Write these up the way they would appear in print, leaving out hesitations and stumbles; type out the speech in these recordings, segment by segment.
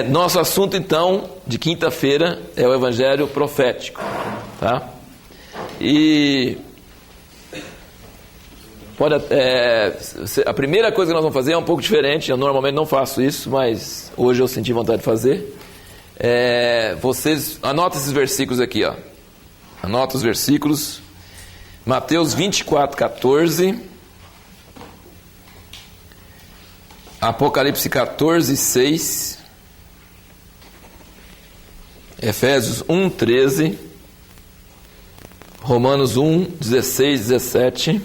Nosso assunto, então, de quinta-feira é o Evangelho profético, tá? E a primeira coisa que nós vamos fazer é um pouco diferente. Eu normalmente não faço isso, mas hoje eu senti vontade de fazer. Vocês anotem esses versículos aqui, ó. Anota os versículos. Mateus 24:14, Apocalipse 14:6, Efésios 1:13, Romanos 1:16-17,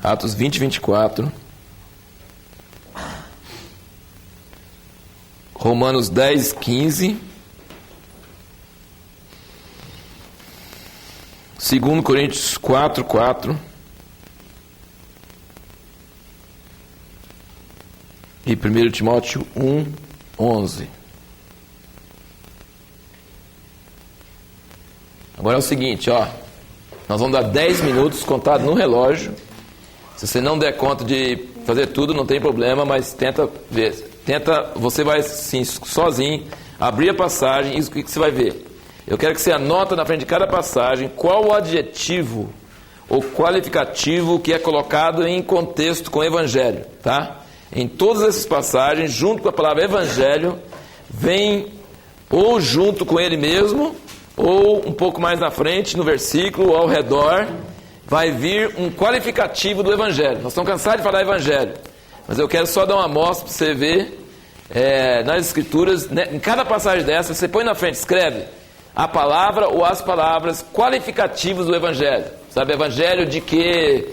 Atos 20:24, Romanos 10:15, 2 Coríntios 4:4 e 1 Timóteo 1:11. Agora é o seguinte, ó. Nós vamos dar 10 minutos contado no relógio. Se você não der conta de fazer tudo, não tem problema, mas tenta ver. Você vai sim, sozinho, abrir a passagem, isso que você vai ver. Eu quero que você anota na frente de cada passagem qual o adjetivo ou qualificativo que é colocado em contexto com o Evangelho, tá? Em todas essas passagens, junto com a palavra Evangelho, vem ou junto com ele mesmo, ou um pouco mais na frente, no versículo, ou ao redor, vai vir um qualificativo do Evangelho. Nós estamos cansados de falar Evangelho, mas eu quero só dar uma amostra para você ver nas Escrituras, né, em cada passagem dessa, você põe na frente, escreve a palavra ou as palavras qualificativas do Evangelho. Sabe, Evangelho de que,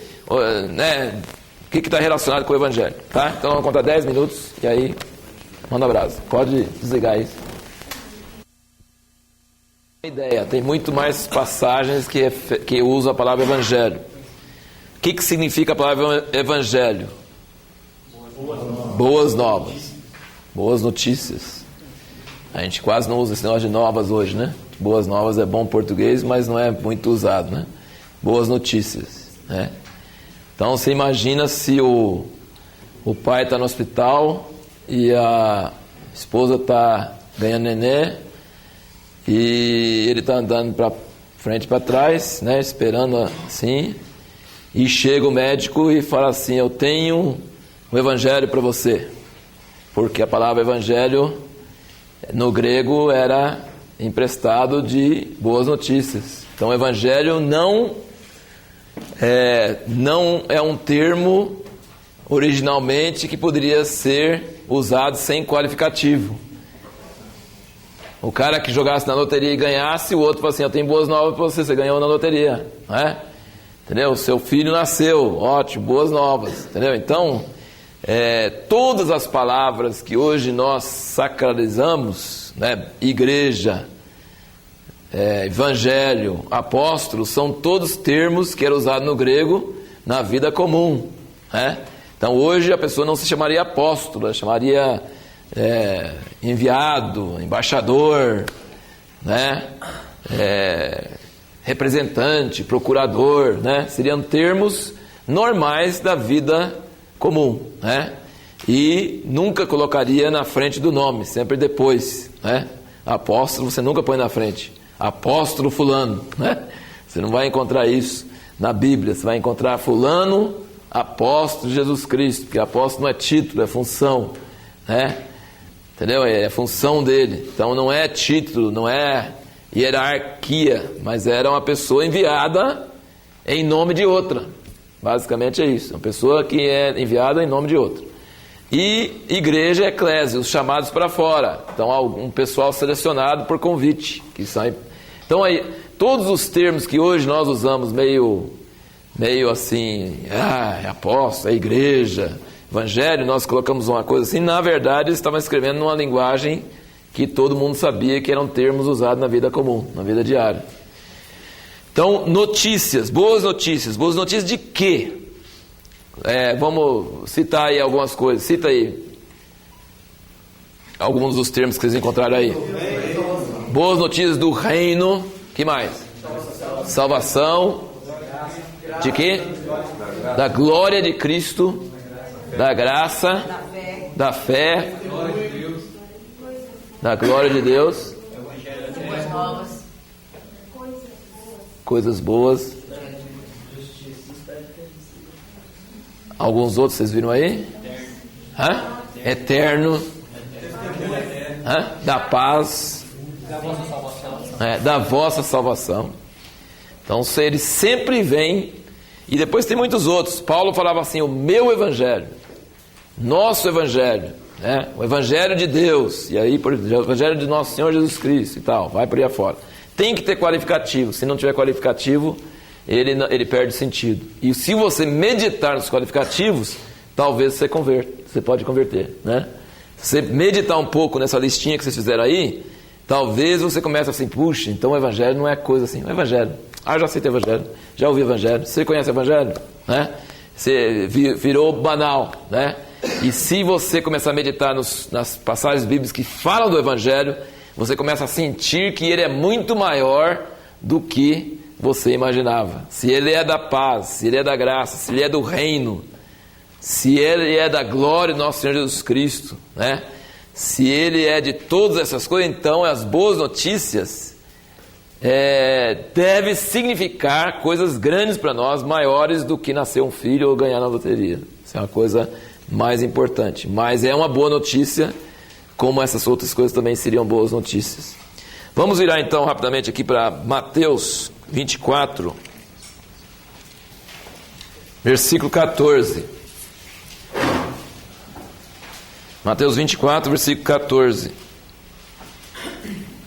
né, o que está relacionado com o Evangelho, tá? Então vamos contar 10 minutos e aí manda abraço. Pode desligar isso. Ideia, tem muito mais passagens que usam a palavra Evangelho. O que significa a palavra Evangelho? Boas novas. Boas notícias. A gente quase não usa esse negócio de novas hoje, né? Boas novas é bom português, mas não é muito usado, né? Boas notícias, né? Então você imagina se o pai está no hospital e a esposa está ganhando nenê e ele está andando para frente e para trás, né? Esperando assim, e chega o médico e fala assim: eu tenho um evangelho para você, porque a palavra evangelho no grego era emprestado de boas notícias. Então o evangelho não é um termo originalmente que poderia ser usado sem qualificativo. O cara que jogasse na loteria e ganhasse, o outro fala assim: eu tenho boas novas para você, você ganhou na loteria, não é? Entendeu? Seu filho nasceu, ótimo, boas novas, entendeu? Então todas as palavras que hoje nós sacralizamos, né, igreja, evangelho, apóstolo, são todos termos que eram usados no grego na vida comum, né? Então hoje a pessoa não se chamaria apóstolo, ela chamaria enviado, embaixador, né? Representante, procurador, né? Seriam termos normais da vida comum, né? E nunca colocaria na frente do nome, sempre depois, né? Apóstolo você nunca põe na frente, apóstolo fulano, né? Você não vai encontrar isso na Bíblia. Você vai encontrar fulano, apóstolo de Jesus Cristo, porque apóstolo não é título, é função, né? Entendeu? É função dele. Então não é título, não é hierarquia, mas era uma pessoa enviada em nome de outra. Basicamente é isso, uma pessoa que é enviada em nome de outra. E igreja, eclésia, os chamados para fora. Então um pessoal selecionado por convite, que são. Então aí, todos os termos que hoje nós usamos meio assim, é apóstolo, é igreja, evangelho, nós colocamos uma coisa assim, na verdade eles estavam escrevendo numa linguagem que todo mundo sabia que eram termos usados na vida comum, na vida diária. Então, notícias, boas notícias de quê? Vamos citar aí algumas coisas, cita aí alguns dos termos que vocês encontraram aí. Boas notícias do reino, que mais? Salvação, de quê? Da glória de Cristo, da graça, da fé, da glória de Deus, coisas boas. Alguns outros vocês viram aí? Eterno. Da paz. Da vossa salvação. Então ele sempre vem. E depois tem muitos outros. Paulo falava assim: o meu evangelho, nosso evangelho, né? O evangelho de Deus, e aí o evangelho de nosso Senhor Jesus Cristo e tal, vai por aí afora. Tem que ter qualificativo. Se não tiver qualificativo, ele perde sentido. E se você meditar nos qualificativos, talvez você converta. Você pode converter, né? Se você meditar um pouco nessa listinha que vocês fizeram aí, talvez você comece assim: puxa, então o evangelho não é coisa assim. O evangelho, já aceitei o evangelho, já ouvi o evangelho. Você conhece o evangelho, né? Você virou banal, né? E se você começar a meditar nas passagens bíblicas que falam do evangelho, você começa a sentir que ele é muito maior do que você imaginava. Se ele é da paz, se ele é da graça, se ele é do reino, se ele é da glória do nosso Senhor Jesus Cristo, né? Se ele é de todas essas coisas, então as boas notícias deve significar coisas grandes para nós, maiores do que nascer um filho ou ganhar na loteria. Isso é uma coisa mais importante. Mas é uma boa notícia, como essas outras coisas também seriam boas notícias. Vamos virar então rapidamente aqui para Mateus 24, versículo 14. Mateus 24, versículo 14.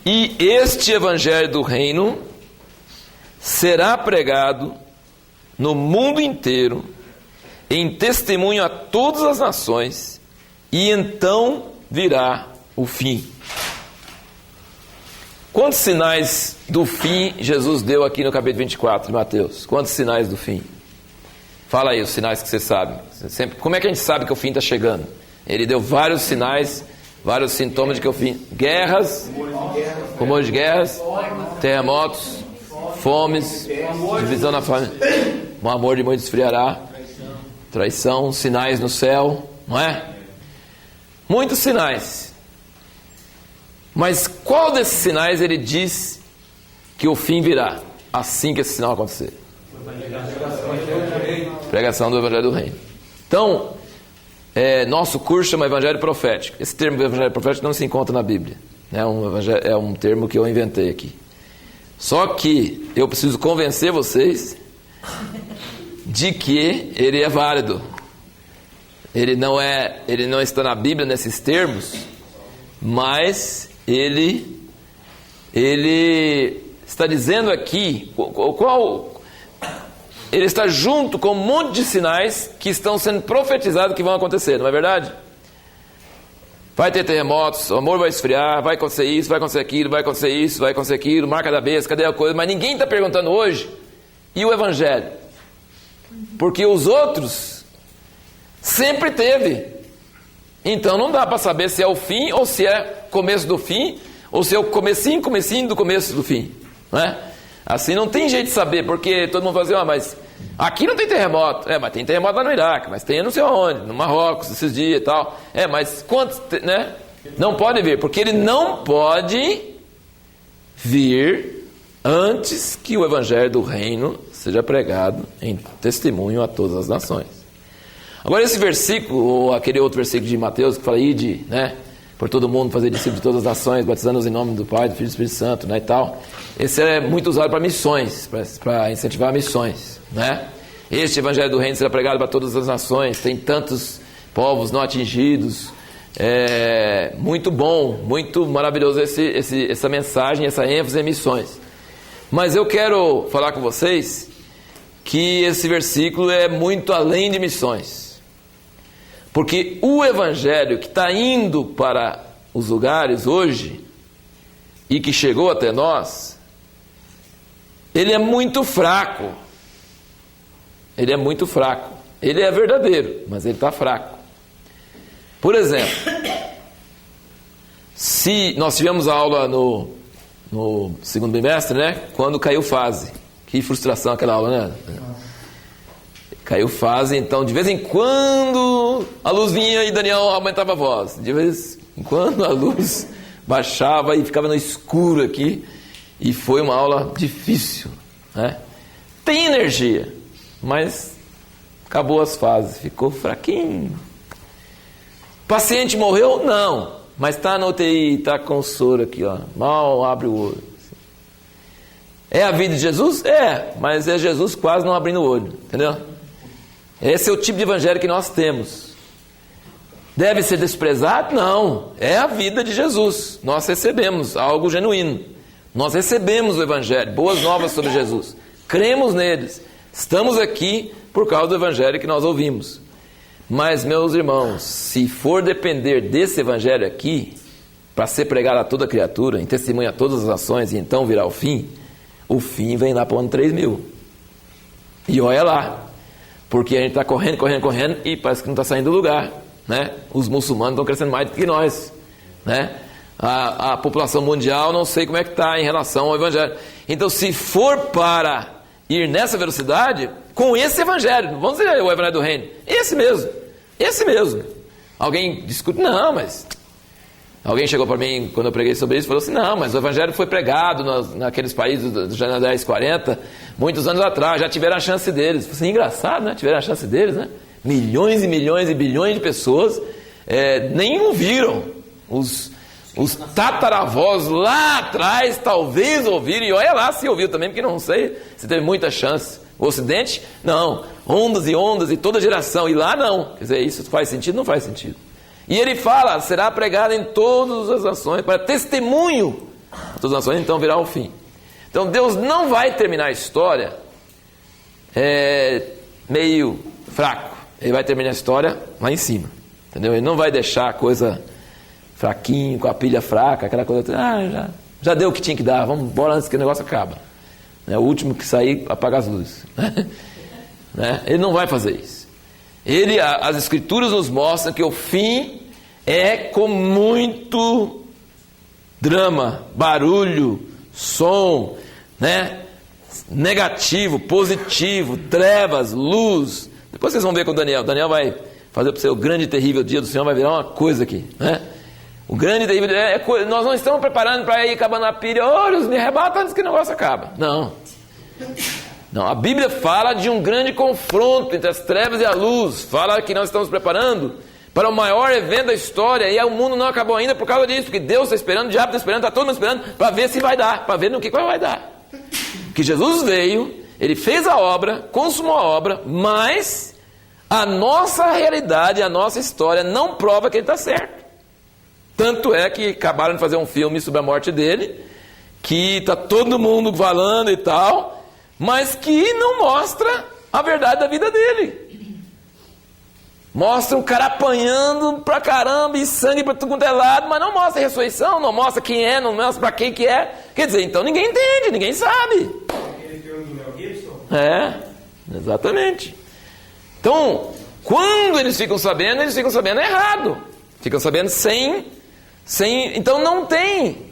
E este evangelho do reino será pregado no mundo inteiro, em testemunho a todas as nações, e então virá o fim. Quantos sinais do fim Jesus deu aqui no capítulo 24 de Mateus? Quantos sinais do fim? Fala aí os sinais que você sabe. Como é que a gente sabe que o fim está chegando? Ele deu vários sinais, vários sintomas de que o fim... Guerras, rumores de guerras, terremotos, fomes, divisão na família, o amor de muitos esfriará, traição, sinais no céu, não é? Muitos sinais. Mas qual desses sinais ele diz que o fim virá assim que esse sinal acontecer? Pregação do Evangelho do Reino. Então, nosso curso chama Evangelho Profético. Esse termo Evangelho Profético não se encontra na Bíblia. É um termo que eu inventei aqui. Só que eu preciso convencer vocês de que ele é válido. Ele não está na Bíblia nesses termos, mas ele está dizendo aqui ele está junto com um monte de sinais que estão sendo profetizados que vão acontecer, não é verdade? Vai ter terremotos, o amor vai esfriar, vai acontecer isso, vai acontecer aquilo, vai acontecer isso, vai acontecer aquilo, marca da besta, cadê a coisa? Mas ninguém está perguntando hoje, e o Evangelho? Porque os outros sempre teve. Então não dá para saber se é o fim, ou se é começo do fim, ou se é o comecinho do começo do fim, não é? Assim não tem jeito de saber, porque todo mundo fala assim: mas aqui não tem terremoto. Mas tem terremoto lá no Iraque, mas tem não sei onde, no Marrocos, esses dias e tal. Mas quantos, né? Não pode vir, porque ele não pode vir antes que o Evangelho do Reino seja pregado em testemunho a todas as nações. Agora esse versículo, ou aquele outro versículo de Mateus que fala: ide, né, por todo mundo, fazer discípulos de todas as nações, batizando-os em nome do Pai, do Filho e do Espírito Santo, né, e tal. Esse é muito usado para missões, para incentivar missões, né? Este Evangelho do Reino será pregado para todas as nações, tem tantos povos não atingidos. Muito bom, muito maravilhoso essa mensagem, essa ênfase em missões. Mas eu quero falar com vocês que esse versículo é muito além de missões. Porque o Evangelho que está indo para os lugares hoje e que chegou até nós, ele é muito fraco. Ele é muito fraco. Ele é verdadeiro, mas ele está fraco. Por exemplo, se nós tivemos a aula no segundo bimestre, né? Quando caiu fase. Que frustração aquela aula, né? Caiu fase, então de vez em quando quando a luz vinha e Daniel aumentava a voz. De vez em quando a luz baixava e ficava no escuro aqui. E foi uma aula difícil, né? Tem energia, mas acabou as fases, ficou fraquinho. Paciente morreu? Não, mas está na UTI, está com soro aqui, ó, mal abre o olho. É a vida de Jesus? É, mas é Jesus quase não abrindo o olho, entendeu? Esse é o tipo de evangelho que nós temos. Deve ser desprezado? Não, é a vida de Jesus. Nós recebemos algo genuíno. Nós recebemos o evangelho, boas novas sobre Jesus. Cremos neles. Estamos aqui por causa do evangelho que nós ouvimos. Mas, meus irmãos, se for depender desse evangelho aqui, para ser pregado a toda criatura, em testemunho a todas as ações, e então virá o fim vem lá para o ano 3000. E olha lá, porque a gente está correndo, e parece que não está saindo do lugar, né? Os muçulmanos estão crescendo mais do que nós, né? A população mundial, não sei como é que está em relação ao evangelho. Então, se for para ir nessa velocidade, com esse evangelho, vamos dizer o evangelho do reino, esse mesmo. Alguém discute, não, mas... Alguém chegou para mim, quando eu preguei sobre isso, falou assim, não, mas o evangelho foi pregado naqueles países dos anos 10, 40, muitos anos atrás, já tiveram a chance deles. Eu falei assim, engraçado, né? Tiveram a chance deles, né? Milhões e milhões e bilhões de pessoas nem ouviram. Os tataravós lá atrás talvez ouviram, e olha lá se ouviu também, porque não sei se teve muita chance. O Ocidente, não, ondas e ondas e toda geração, e lá não. Quer dizer, isso faz sentido? Não faz sentido. E ele fala, será pregado em todas as nações, para testemunho a todas as nações, então virá o fim. Então Deus não vai terminar a história meio fraco, ele vai terminar a história lá em cima, entendeu? Ele não vai deixar a coisa... fraquinho, com a pilha fraca, aquela coisa, já deu o que tinha que dar, vamos embora antes que o negócio acaba. O último que sair, apaga as luzes. Né? Ele não vai fazer isso. As escrituras nos mostram que o fim é com muito drama, barulho, som, né? Negativo, positivo, trevas, luz. Depois vocês vão ver com o Daniel. Daniel vai fazer para você o grande e terrível dia do Senhor, vai virar uma coisa aqui, né? O grande e terrível nós não estamos preparando para ir acabando a pilha. Olha, me arrebata antes que o negócio acaba. Não, a Bíblia fala de um grande confronto entre as trevas e a luz. Fala que nós estamos preparando para o maior evento da história, e o mundo não acabou ainda por causa disso, porque Deus está esperando, o diabo está esperando, está todo mundo esperando para ver se vai dar, para ver no que vai dar. Que Jesus veio, ele fez a obra, consumou a obra, mas a nossa realidade, a nossa história não prova que ele está certo. Tanto é que acabaram de fazer um filme sobre a morte dele, que está todo mundo falando e tal, mas que não mostra a verdade da vida dele. Mostra um cara apanhando pra caramba e sangue pra tudo quanto é lado, mas não mostra a ressurreição, não mostra quem é, não mostra pra quem que é. Quer dizer, então ninguém entende, ninguém sabe. Aquele filme do Mel Gibson? Exatamente. Então, quando eles ficam sabendo errado. Ficam sabendo sem... Então não tem.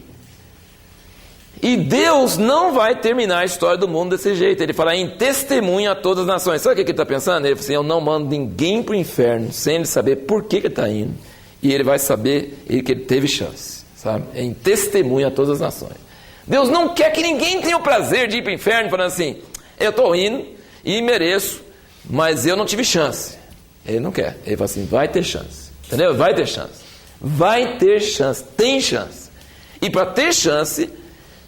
E Deus não vai terminar a história do mundo desse jeito. Ele fala em testemunho a todas as nações. Sabe o que ele está pensando? Ele fala assim, eu não mando ninguém para o inferno sem ele saber por que ele está indo. E ele vai saber que ele teve chance. Sabe? É em testemunho a todas as nações. Deus não quer que ninguém tenha o prazer de ir para o inferno falando assim, eu estou indo e mereço, mas eu não tive chance. Ele não quer. Ele fala assim, vai ter chance. Entendeu? Vai ter chance. Vai ter chance. Tem chance. E para ter chance...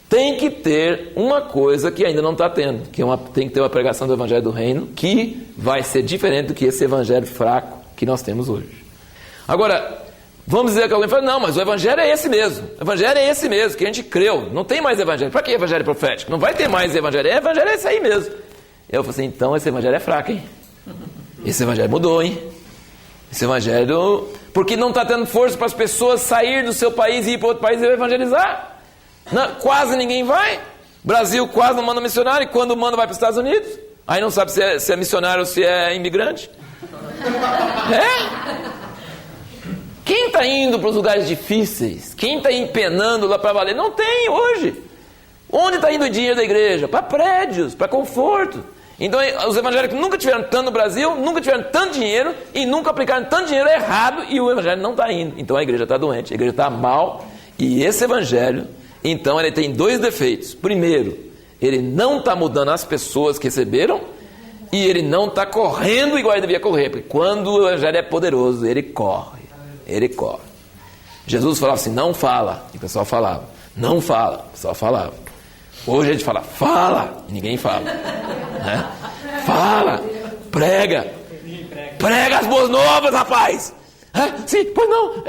tem que ter uma coisa que ainda não está tendo, tem que ter uma pregação do Evangelho do Reino, que vai ser diferente do que esse Evangelho fraco que nós temos hoje. Agora, vamos dizer que alguém fala, não, mas o Evangelho é esse mesmo, que a gente creu, não tem mais Evangelho. Para que Evangelho profético? Não vai ter mais Evangelho, Evangelho é esse aí mesmo. Eu falei assim, então esse Evangelho é fraco, hein? Esse Evangelho mudou, hein? Esse Evangelho... porque não está tendo força para as pessoas sair do seu país e ir para outro país e evangelizar. Não, quase ninguém vai. Brasil quase não manda missionário. E quando manda vai para os Estados Unidos. Aí não sabe se é missionário ou se é imigrante. Quem está indo para os lugares difíceis? Quem está empenando lá para valer? Não tem hoje. Onde está indo o dinheiro da igreja? Para prédios, para conforto. Então os evangélicos nunca tiveram tanto no Brasil, nunca tiveram tanto dinheiro e nunca aplicaram tanto dinheiro errado e o evangelho não está indo. Então a igreja está doente, a igreja está mal. E esse evangelho, então, ele tem 2 defeitos. Primeiro, ele não está mudando as pessoas que receberam e ele não está correndo igual ele devia correr. Porque quando o evangelho é poderoso, ele corre. Ele corre. Jesus falava assim, não fala. E o pessoal falava. Não fala. O pessoal falava. Hoje a gente fala, fala. E ninguém fala. Né? Fala. Prega. Prega as boas novas, rapaz. Sim, pois não.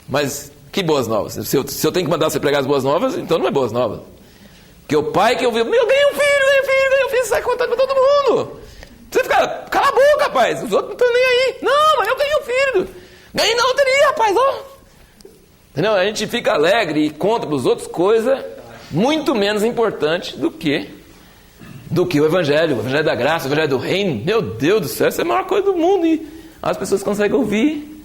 Mas que boas novas? Se eu tenho que mandar você pregar as boas novas, então não é boas novas. Porque o pai que ouviu, eu ganhei um filho, sai contando para todo mundo. Você fica, cala a boca, rapaz. Os outros não estão nem aí. Não, mas eu ganhei um filho. Ganhei na loteria, rapaz. Ó. Entendeu? A gente fica alegre e conta para os outros coisa muito menos importante do que o evangelho da graça, o evangelho do reino. Meu Deus do céu, isso é a maior coisa do mundo e as pessoas conseguem ouvir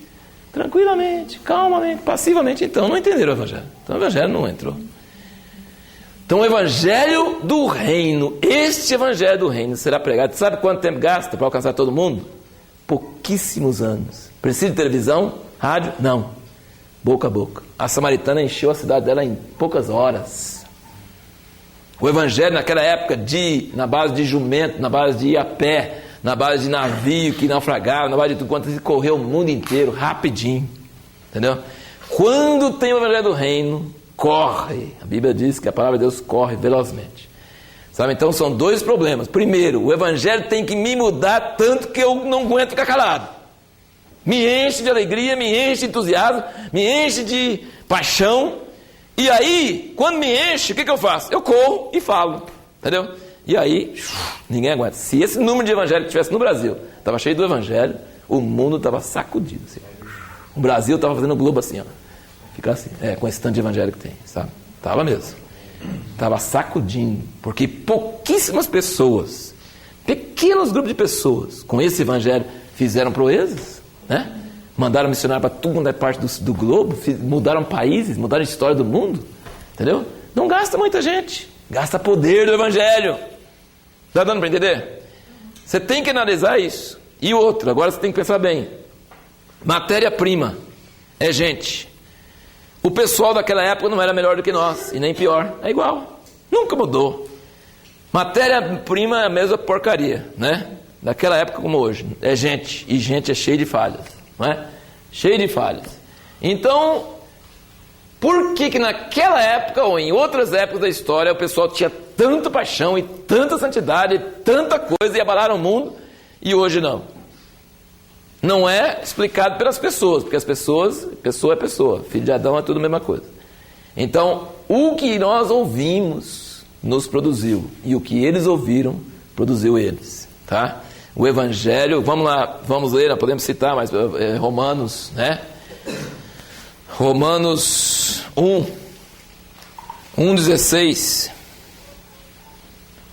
tranquilamente, calmamente, passivamente. Então não entenderam o evangelho. Então o evangelho não entrou. Então o evangelho do reino, este evangelho do reino será pregado. Sabe quanto tempo gasta para alcançar todo mundo? Pouquíssimos anos. Precisa de televisão? Rádio? Não. Boca a boca. A samaritana encheu a cidade dela em poucas horas. O evangelho naquela época na base de jumento, na base de ir a pé, na base de navio que naufragava, na base de tudo quanto, ele correu o mundo inteiro rapidinho. Entendeu? Quando tem o evangelho do reino, corre. A Bíblia diz que a palavra de Deus corre velozmente. Sabe? Então são 2 problemas. Primeiro, o evangelho tem que me mudar tanto que eu não aguento ficar calado. Me enche de alegria, me enche de entusiasmo, me enche de paixão. E aí, quando me enche, o que eu faço? Eu corro e falo. Entendeu? E aí, ninguém aguenta. Se esse número de evangelho que tivesse no Brasil estava cheio do evangelho, o mundo estava sacudido. Assim. O Brasil estava fazendo o globo assim, ó. Fica assim, com esse tanto de evangelho que tem, sabe? Estava mesmo. Estava sacudindo. Porque pouquíssimas pessoas, pequenos grupos de pessoas, com esse evangelho, fizeram proezas, né? Mandaram missionário para tudo quanto é parte do globo, mudaram países, mudaram a história do mundo. Entendeu? Não gasta muita gente. Gasta poder do evangelho. Está dando para entender? Você tem que analisar isso. E outro, agora você tem que pensar bem. Matéria-prima é gente. O pessoal daquela época não era melhor do que nós, e nem pior. É igual. Nunca mudou. Matéria-prima é a mesma porcaria, né? Daquela época como hoje. É gente. E gente é cheio de falhas. Não é? Cheio de falhas. Então, por que naquela época ou em outras épocas da história o pessoal tinha tanta paixão e tanta santidade e tanta coisa e abalaram o mundo e hoje não? Não é explicado pelas pessoas, porque as pessoas, pessoa é pessoa, filho de Adão é tudo a mesma coisa. Então, o que nós ouvimos nos produziu e o que eles ouviram produziu eles, tá? O Evangelho, vamos lá, vamos ler, nós podemos citar, mas Romanos, né? Romanos 1:16.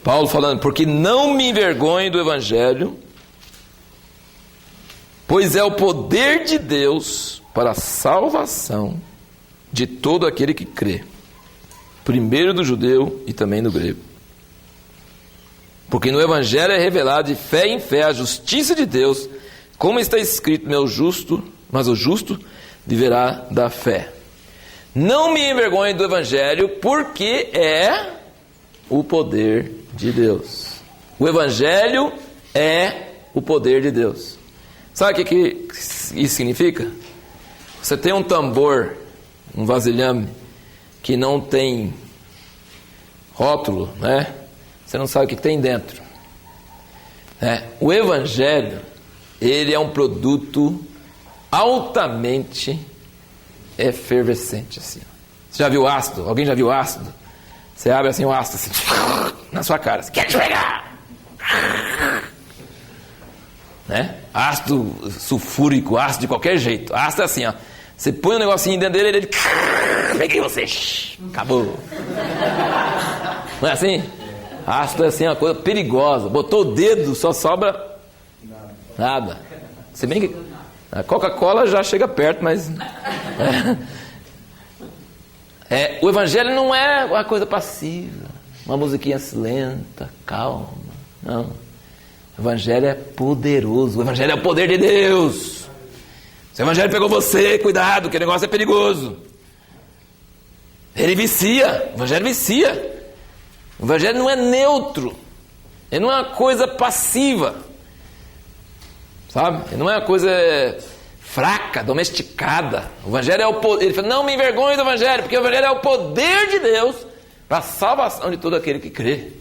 Paulo falando, porque não me envergonhe do Evangelho, pois é o poder de Deus para a salvação de todo aquele que crê, primeiro do judeu e também do grego. Porque no Evangelho é revelado de fé em fé a justiça de Deus, como está escrito, mas o justo viverá da fé. Não me envergonhe do Evangelho, porque é o poder de Deus. O Evangelho é o poder de Deus. Sabe o que isso significa? Você tem um tambor, um vasilhame, que não tem rótulo, né? Você não sabe o que tem dentro. O Evangelho, ele é um produto altamente efervescente. Assim. Você já viu ácido? Alguém já viu ácido? Você abre assim o ácido assim, na sua cara. Você quer te pegar? Né? Ácido sulfúrico, ácido de qualquer jeito. Ácido é assim, ó. Você põe um negocinho dentro dele, ele... Peguei você. Acabou. Não é assim? Ácido é assim, uma coisa perigosa. Botou o dedo, só sobra nada. Se bem que a Coca-Cola já chega perto, mas... o Evangelho não é uma coisa passiva, uma musiquinha lenta, calma. Não. O Evangelho é poderoso. O Evangelho é o poder de Deus. Se o Evangelho pegou você, cuidado, que o negócio é perigoso. Ele vicia. O Evangelho vicia. O Evangelho não é neutro. Ele não é uma coisa passiva. Sabe? Ele não é uma coisa fraca, domesticada. O Evangelho é o poder. Ele fala, não me envergonhe do Evangelho, porque o Evangelho é o poder de Deus para a salvação de todo aquele que crê.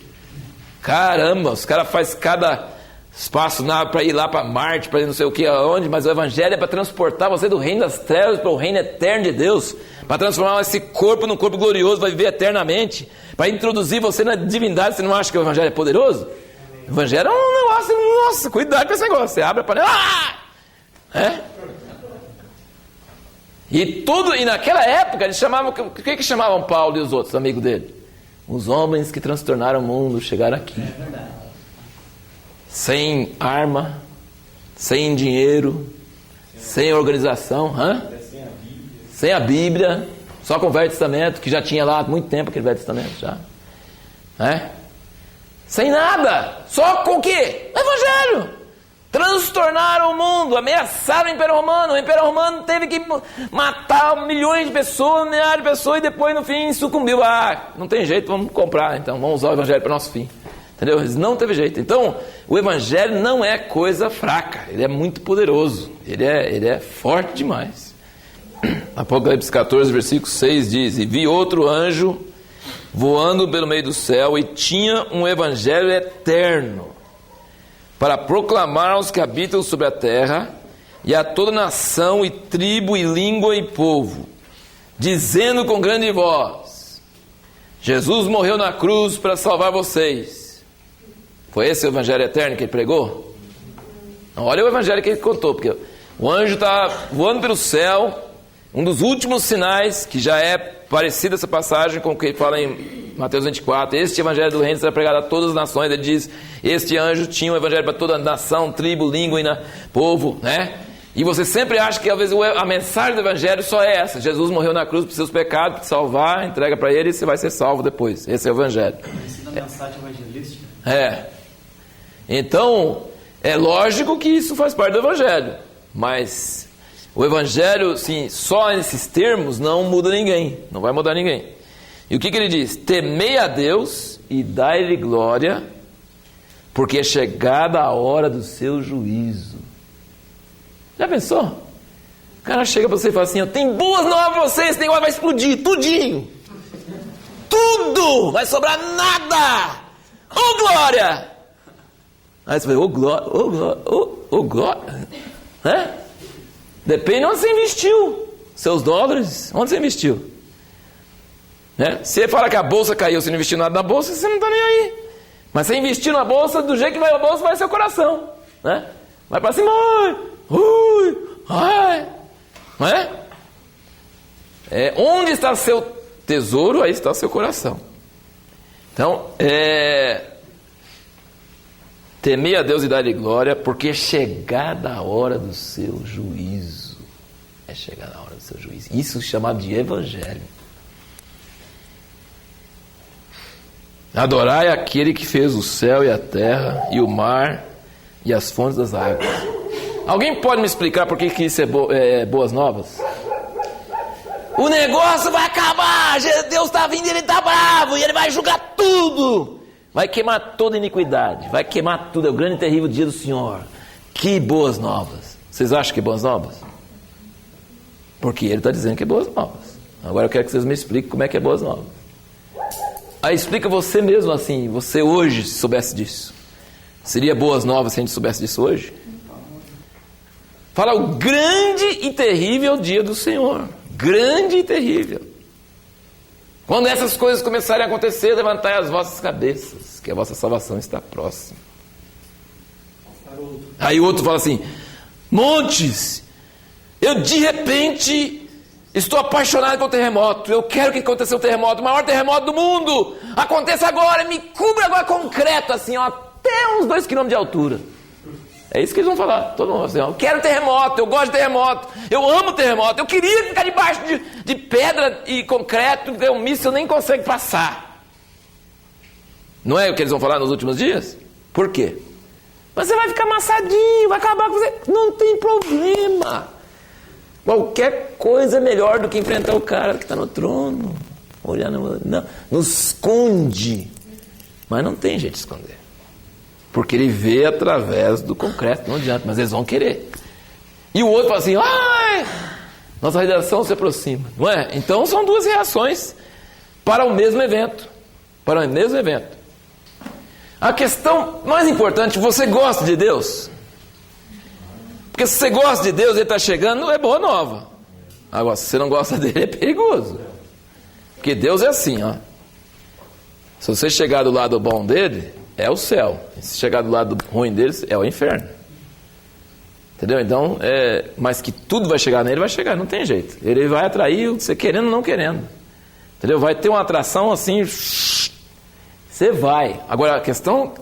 Caramba, os caras fazem cada espaço para ir lá para Marte, para ir não sei o que aonde, mas o Evangelho é para transportar você do reino das trevas para o reino eterno de Deus, para transformar esse corpo num corpo glorioso, vai viver eternamente, para introduzir você na divindade. Você não acha que o Evangelho é poderoso? O Evangelho é um negócio, nossa, cuidado com esse negócio. Você abre a panela, E naquela época eles chamavam, o que chamavam Paulo e os outros amigos dele? Os homens que transtornaram o mundo chegaram aqui. Sem arma, sem dinheiro, sem organização, sem a Bíblia, só com o Velho Testamento, que já tinha lá há muito tempo aquele Velho Testamento já. Sem nada, só com o quê? O Evangelho. Transtornaram o mundo, ameaçaram o Império Romano. O Império Romano teve que matar milhões de pessoas, milhares de pessoas, e depois no fim sucumbiu. Não tem jeito, vamos comprar, então vamos usar o Evangelho para o nosso fim. Entendeu? Não teve jeito. Então, o Evangelho não é coisa fraca, ele é muito poderoso, ele é forte demais. Apocalipse 14, versículo 6 diz: e vi outro anjo voando pelo meio do céu, e tinha um Evangelho eterno, para proclamar aos que habitam sobre a terra, e a toda nação, e tribo, e língua, e povo, dizendo com grande voz: Jesus morreu na cruz para salvar vocês. Foi esse o Evangelho eterno que ele pregou? Olha o Evangelho que ele contou, porque o anjo está voando pelo céu, um dos últimos sinais, que já é parecido essa passagem com o que ele fala em Mateus 24, este Evangelho do reino será pregado a todas as nações. Ele diz, este anjo tinha um Evangelho para toda nação, tribo, língua e povo, E você sempre acha que às vezes a mensagem do Evangelho só é essa: Jesus morreu na cruz por seus pecados, para te salvar, entrega para ele e você vai ser salvo depois. Esse é o Evangelho. Ensina a mensagem evangelística. Então, é lógico que isso faz parte do Evangelho, mas o Evangelho, sim, só nesses termos não muda ninguém, não vai mudar ninguém. E o que ele diz? Temei a Deus e dai-lhe glória, porque é chegada a hora do seu juízo. Já pensou? O cara chega para você e fala assim: eu tenho boas novas para você, esse negócio vai explodir, tudinho. Tudo! Vai sobrar nada! Ô glória! Aí você vai, ô glória, ô glória, ô glória. Depende de onde você investiu seus dólares, onde você investiu. Se você fala que a bolsa caiu, você não investiu nada na bolsa, você não está nem aí. Mas você investiu na bolsa, do jeito que vai a bolsa, vai seu coração. Vai para cima, onde está seu tesouro, aí está seu coração. Então, temei a Deus e dai-lhe glória, porque é chegada a hora do seu juízo. É chegada a hora do seu juízo. Isso é chamado de Evangelho. Adorai aquele que fez o céu e a terra, e o mar, e as fontes das águas. Alguém pode me explicar por que isso é boas novas? O negócio vai acabar, Deus está vindo e ele está bravo, e ele vai julgar tudo. Vai queimar toda iniquidade, vai queimar tudo, é o grande e terrível dia do Senhor. Que boas novas. Vocês acham que é boas novas? Porque ele está dizendo que é boas novas. Agora eu quero que vocês me expliquem como é que é boas novas. Aí explica você mesmo assim, você hoje, se soubesse disso. Seria boas novas se a gente soubesse disso hoje? Fala o grande e terrível dia do Senhor. Grande e terrível. Quando essas coisas começarem a acontecer, levantai as vossas cabeças, que a vossa salvação está próxima. Aí o outro fala assim: montes, eu de repente estou apaixonado pelo terremoto, eu quero que aconteça um terremoto, o maior terremoto do mundo, aconteça agora, me cubra agora concreto, assim, até uns 2 km de altura. É isso que eles vão falar, todo mundo assim: eu quero terremoto, eu gosto de terremoto, eu amo terremoto, eu queria ficar debaixo de pedra e concreto, porque um míssil nem consegue passar. Não é o que eles vão falar nos últimos dias? Por quê? Mas você vai ficar amassadinho, vai acabar com você. Não tem problema. Qualquer coisa é melhor do que enfrentar o cara que está no trono. Olhar não esconde. Mas não tem jeito de esconder. Porque ele vê através do concreto, não adianta, mas eles vão querer. E o outro fala assim, ai, nossa redenção se aproxima, não é? Então são duas reações para o mesmo evento. Para o mesmo evento. A questão mais importante, você gosta de Deus? Porque se você gosta de Deus, Ele está chegando, é boa nova. Agora, se você não gosta dele, é perigoso. Porque Deus é assim, ó. Se você chegar do lado bom dele, é o céu. Se chegar do lado ruim deles, é o inferno. Entendeu? Então, mas que tudo vai chegar nele, vai chegar, não tem jeito. Ele vai atrair você querendo ou não querendo. Entendeu? Vai ter uma atração assim, você vai. Agora, a questão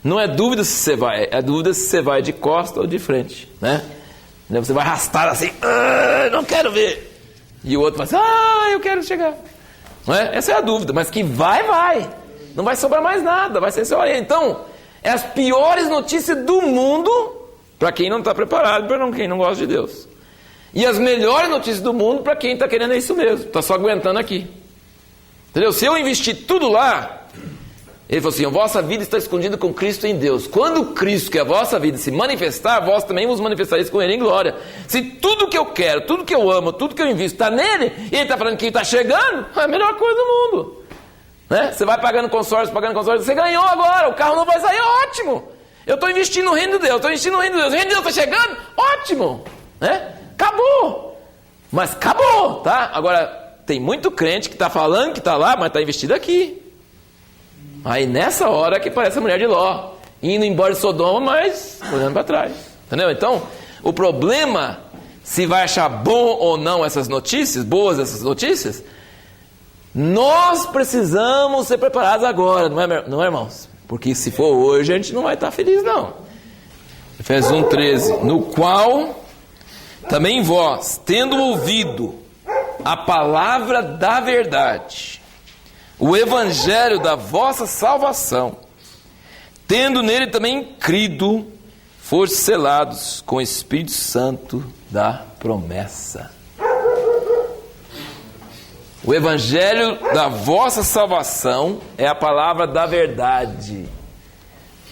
não é dúvida se você vai, é dúvida se você vai de costa ou de frente, né? Você vai arrastar assim, não quero ver. E o outro vai assim, eu quero chegar. Não é? Essa é a dúvida, mas que vai. Não vai sobrar mais nada, vai ser só aí. Então, é as piores notícias do mundo para quem não está preparado, para quem não gosta de Deus. E as melhores notícias do mundo para quem está querendo isso mesmo, está só aguentando aqui. Entendeu? Se eu investir tudo lá, ele falou assim, a vossa vida está escondida com Cristo em Deus. Quando Cristo, que é a vossa vida, se manifestar, vós também vos manifestareis com Ele em glória. Se tudo que eu quero, tudo que eu amo, tudo que eu invisto está nele, e Ele está falando que está chegando, é a melhor coisa do mundo. Né? Você vai pagando consórcio, você ganhou agora, o carro não vai sair, ótimo. Eu estou investindo no reino de Deus, o reino de Deus está chegando, ótimo. Né? Acabou. Mas acabou, tá? Agora, tem muito crente que está falando que está lá, mas está investido aqui. Aí nessa hora que parece a mulher de Ló, indo embora de Sodoma, mas olhando para trás. Entendeu? Então, o problema, se vai achar bom ou não essas notícias, boas essas notícias, nós precisamos ser preparados agora, não é, irmãos? Porque se for hoje, a gente não vai estar feliz, não. Efésios 1:13, no qual também vós, tendo ouvido a palavra da verdade, o evangelho da vossa salvação, tendo nele também crido, foste selados com o Espírito Santo da promessa. O evangelho da vossa salvação é a palavra da verdade.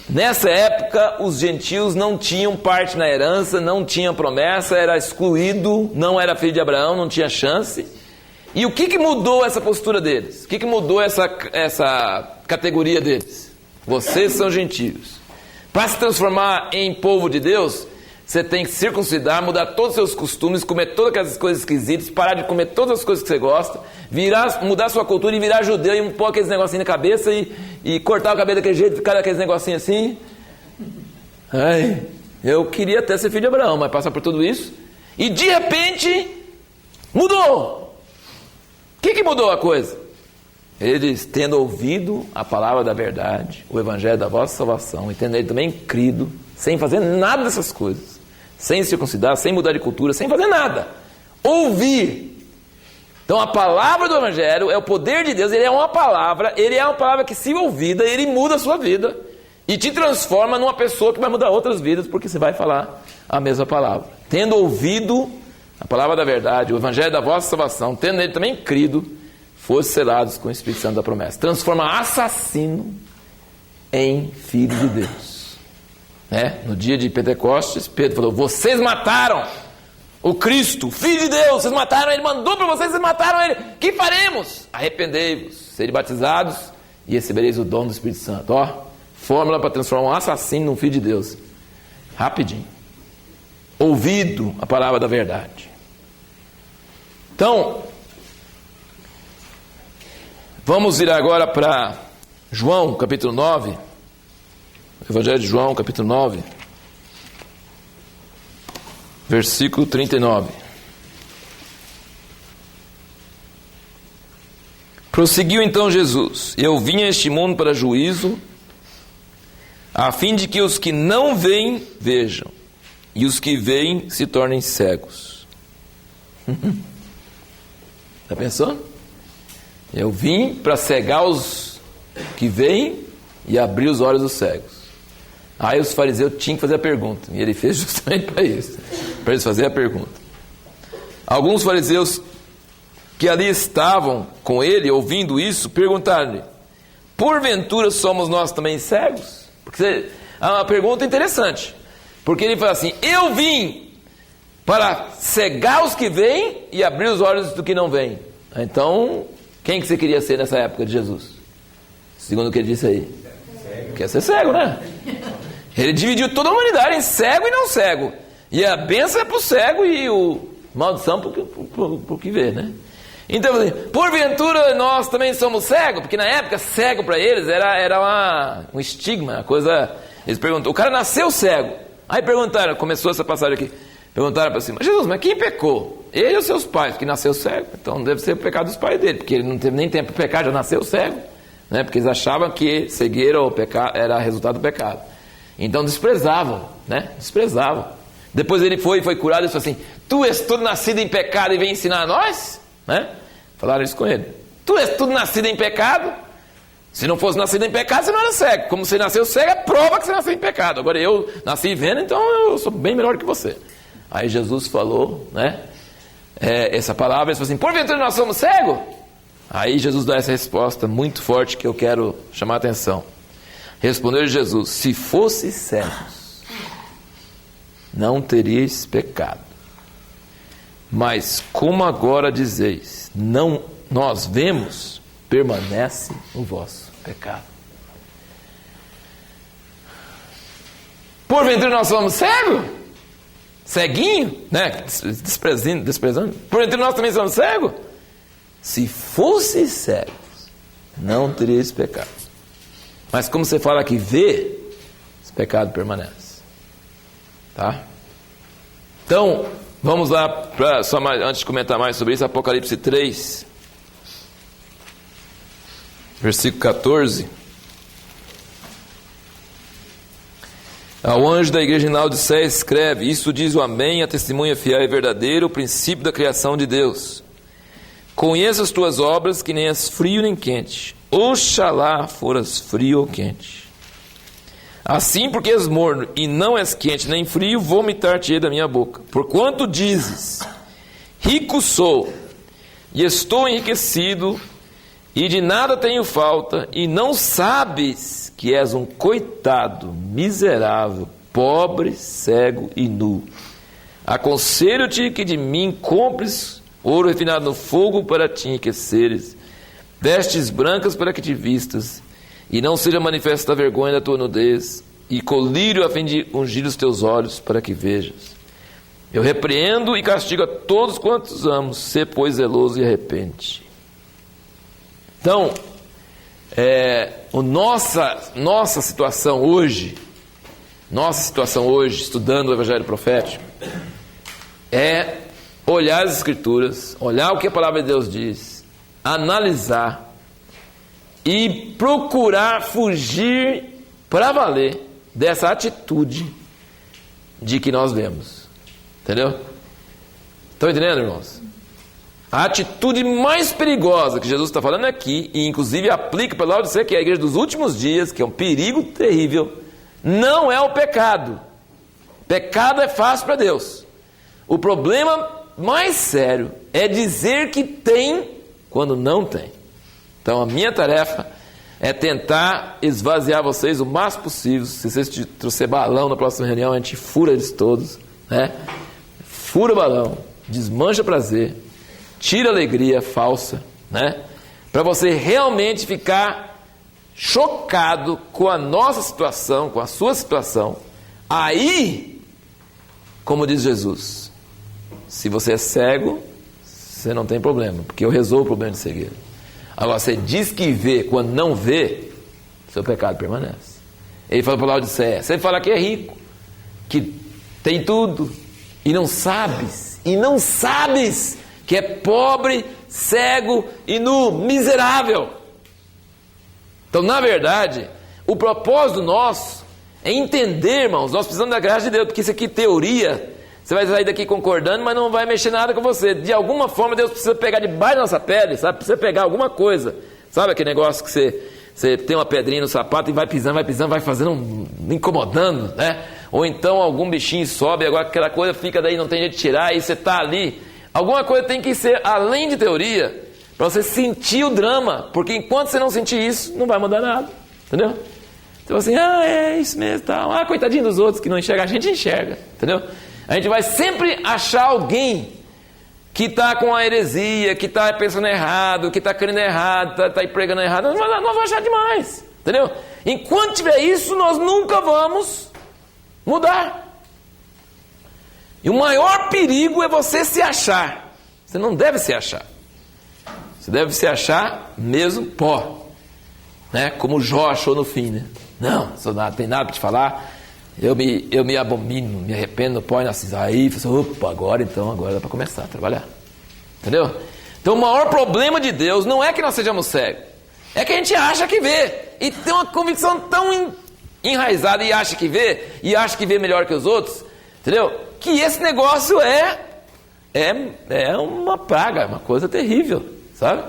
Nessa época, os gentios não tinham parte na herança, não tinham promessa, era excluído, não era filho de Abraão, não tinha chance. E o que mudou essa postura deles? O que mudou essa categoria deles? Vocês são gentios. Para se transformar em povo de Deus, você tem que circuncidar, mudar todos os seus costumes, comer todas aquelas coisas esquisitas, parar de comer todas as coisas que você gosta, mudar sua cultura e virar judeu e pôr aqueles negocinhos na cabeça e cortar o cabelo daquele jeito, ficar aqueles negocinhos assim. Ai, eu queria até ser filho de Abraão, mas passar por tudo isso. E de repente, mudou. O que mudou a coisa? Eles, tendo ouvido a palavra da verdade, o evangelho da vossa salvação, e tendo ele também crido, sem fazer nada dessas coisas, sem circuncidar, sem mudar de cultura, sem fazer nada, ouvir. Então a palavra do evangelho é o poder de Deus, ele é uma palavra que, se ouvida, ele muda a sua vida e te transforma numa pessoa que vai mudar outras vidas, porque você vai falar a mesma palavra. Tendo ouvido a palavra da verdade, o evangelho da vossa salvação, tendo nele também crido, fosse selados com o Espírito Santo da promessa. Transforma assassino em filho de Deus. No dia de Pentecostes, Pedro falou, vocês mataram o Cristo, Filho de Deus, vocês mataram ele, mandou para vocês mataram ele, que faremos? Arrependei-vos, serem batizados e recebereis o dom do Espírito Santo. Fórmula para transformar um assassino num filho de Deus. Rapidinho. Ouvido a palavra da verdade. Então, vamos ir agora para João, capítulo 9. Evangelho de João, capítulo 9. Versículo 39. Prosseguiu então Jesus: eu vim a este mundo para juízo, a fim de que os que não veem, vejam, e os que veem se tornem cegos. Já pensou? Eu vim para cegar os que veem e abrir os olhos dos cegos. Aí os fariseus tinham que fazer a pergunta. E ele fez justamente para isso. Para eles fazerem a pergunta. Alguns fariseus que ali estavam com ele, ouvindo isso, perguntaram-lhe: porventura somos nós também cegos? Porque é uma pergunta interessante. Porque ele fala assim: eu vim para cegar os que veem e abrir os olhos do que não veem. Então, quem que você queria ser nessa época de Jesus? Segundo o que ele disse aí. Quer ser cego, né? Ele dividiu toda a humanidade em cego e não cego. E a bênção é para o cego e o maldição para o que vê, né? Então, porventura nós também somos cegos? Porque na época, cego para eles era um estigma, uma coisa... Eles perguntam, o cara nasceu cego. Aí perguntaram, começou essa passagem aqui, perguntaram para cima: Jesus, mas quem pecou? Ele ou seus pais, que nasceu cego? Então deve ser o pecado dos pais dele, porque ele não teve nem tempo para pecar, já nasceu cego, né? Porque eles achavam que cegueira ou pecado era resultado do pecado. Então desprezavam, né? Desprezavam. Depois ele foi curado e falou assim: tu és todo nascido em pecado e vem ensinar a nós? Né? Falaram isso com ele. Tu és tudo nascido em pecado? Se não fosse nascido em pecado, você não era cego. Como você nasceu cego, é prova que você nasceu em pecado. Agora eu nasci vendo, então eu sou bem melhor que você. Aí Jesus falou, né? Essa palavra, ele falou assim: porventura nós somos cegos? Aí Jesus dá essa resposta muito forte que eu quero chamar a atenção. Respondeu Jesus: se fosses cegos, não teríeis pecado. Mas como agora dizeis, não nós vemos, permanece o vosso pecado. Porventura nós somos cegos? Ceguinho, né? Desprezando. Porventura nós também somos cegos? Se fosses cegos, não teríeis pecado. Mas como você fala que vê, esse pecado permanece. Tá? Então, vamos lá, antes de comentar mais sobre isso, Apocalipse 3, versículo 14. Ao anjo da igreja em Laodiceia escreve: isto diz o Amém, a testemunha fiel e verdadeira, o princípio da criação de Deus. Conheço as tuas obras, que nem és frio nem quente. Oxalá foras frio ou quente. Assim, porque és morno e não és quente nem frio, vomitar-te-ei da minha boca. Porquanto dizes: rico sou, e estou enriquecido, e de nada tenho falta, e não sabes que és um coitado, miserável, pobre, cego e nu. Aconselho-te que de mim compres ouro refinado no fogo para te enriqueceres, vestes brancas para que te vistas, e não seja manifesta a vergonha da tua nudez, e colírio a fim de ungir os teus olhos para que vejas. Eu repreendo e castigo a todos quantos amo, sê pois zeloso e arrepende. Então, nossa situação hoje, estudando o Evangelho Profético, é olhar as Escrituras, olhar o que a Palavra de Deus diz, analisar e procurar fugir para valer dessa atitude de que nós vemos. Entendeu? Estão entendendo, irmãos? A atitude mais perigosa que Jesus está falando aqui, e inclusive aplica para Laodiceia, que é a igreja dos últimos dias, que é um perigo terrível, não é o pecado. Pecado é fácil para Deus. O problema mais sério é dizer que tem quando não tem. Então a minha tarefa é tentar esvaziar vocês o máximo possível. Se vocês trouxer balão na próxima reunião, a gente fura eles todos, né? Fura o balão, desmancha prazer, tira a alegria falsa, né? Para você realmente ficar chocado com a nossa situação, com a sua situação. Aí, como diz Jesus, se você é cego, você não tem problema, porque eu resolvo o problema de cegueira. Agora, você diz que vê quando não vê, seu pecado permanece. Ele fala para Laodiceia: você fala que é rico, que tem tudo, e não sabes que é pobre, cego e nu, miserável. Então, na verdade, o propósito nosso é entender, irmãos, nós precisamos da graça de Deus, porque isso aqui é teoria. Você vai sair daqui concordando, mas não vai mexer nada com você. De alguma forma, Deus precisa pegar debaixo da nossa pele, sabe? Precisa pegar alguma coisa. Sabe aquele negócio que você você tem uma pedrinha no sapato e vai pisando, vai fazendo, incomodando, né? Ou então algum bichinho sobe, agora aquela coisa fica daí, não tem jeito de tirar, e você está ali. Alguma coisa tem que ser além de teoria, para você sentir o drama, porque enquanto você não sentir isso, não vai mudar nada, entendeu? Você fala assim, é isso mesmo, tal. Coitadinho dos outros que não enxergam, a gente enxerga, entendeu? A gente vai sempre achar alguém que está com a heresia, que está pensando errado, que está querendo errado, está pregando errado, nós vamos achar demais, entendeu? Enquanto tiver isso, nós nunca vamos mudar. E o maior perigo é você se achar. Você não deve se achar. Você deve se achar mesmo pó, né? Como Jó achou no fim, né? Não tem nada para te falar. Eu me abomino, me arrependo, põe na cinza. Aí, opa, agora dá para começar a trabalhar. Entendeu? Então o maior problema de Deus não é que nós sejamos cegos. É que a gente acha que vê. E tem uma convicção tão enraizada e acha que vê melhor que os outros. Entendeu? Que esse negócio é uma praga, uma coisa terrível, sabe?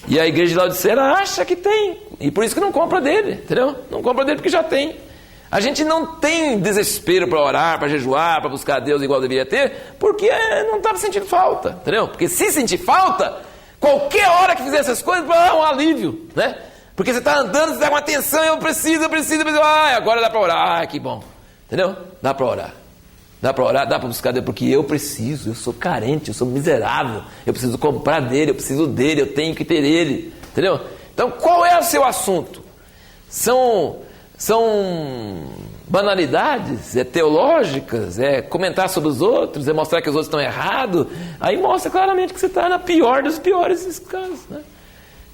E a igreja de Laodiceia acha que tem. E por isso que não compra dele, entendeu? Não compra dele porque já tem. A gente não tem desespero para orar, para jejuar, para buscar a Deus igual deveria ter, porque não estava sentindo falta, entendeu? Porque se sentir falta, qualquer hora que fizer essas coisas, é um alívio, né? Porque você está andando, você está com atenção, eu preciso, agora dá para orar, que bom, entendeu? Dá para orar, dá para buscar Deus, porque eu sou carente, eu sou miserável, eu preciso comprar dele, eu preciso dele, eu tenho que ter ele, entendeu? Então qual é o seu assunto? São banalidades, teológicas, comentar sobre os outros, mostrar que os outros estão errados, aí mostra claramente que você está na pior dos piores casos, né?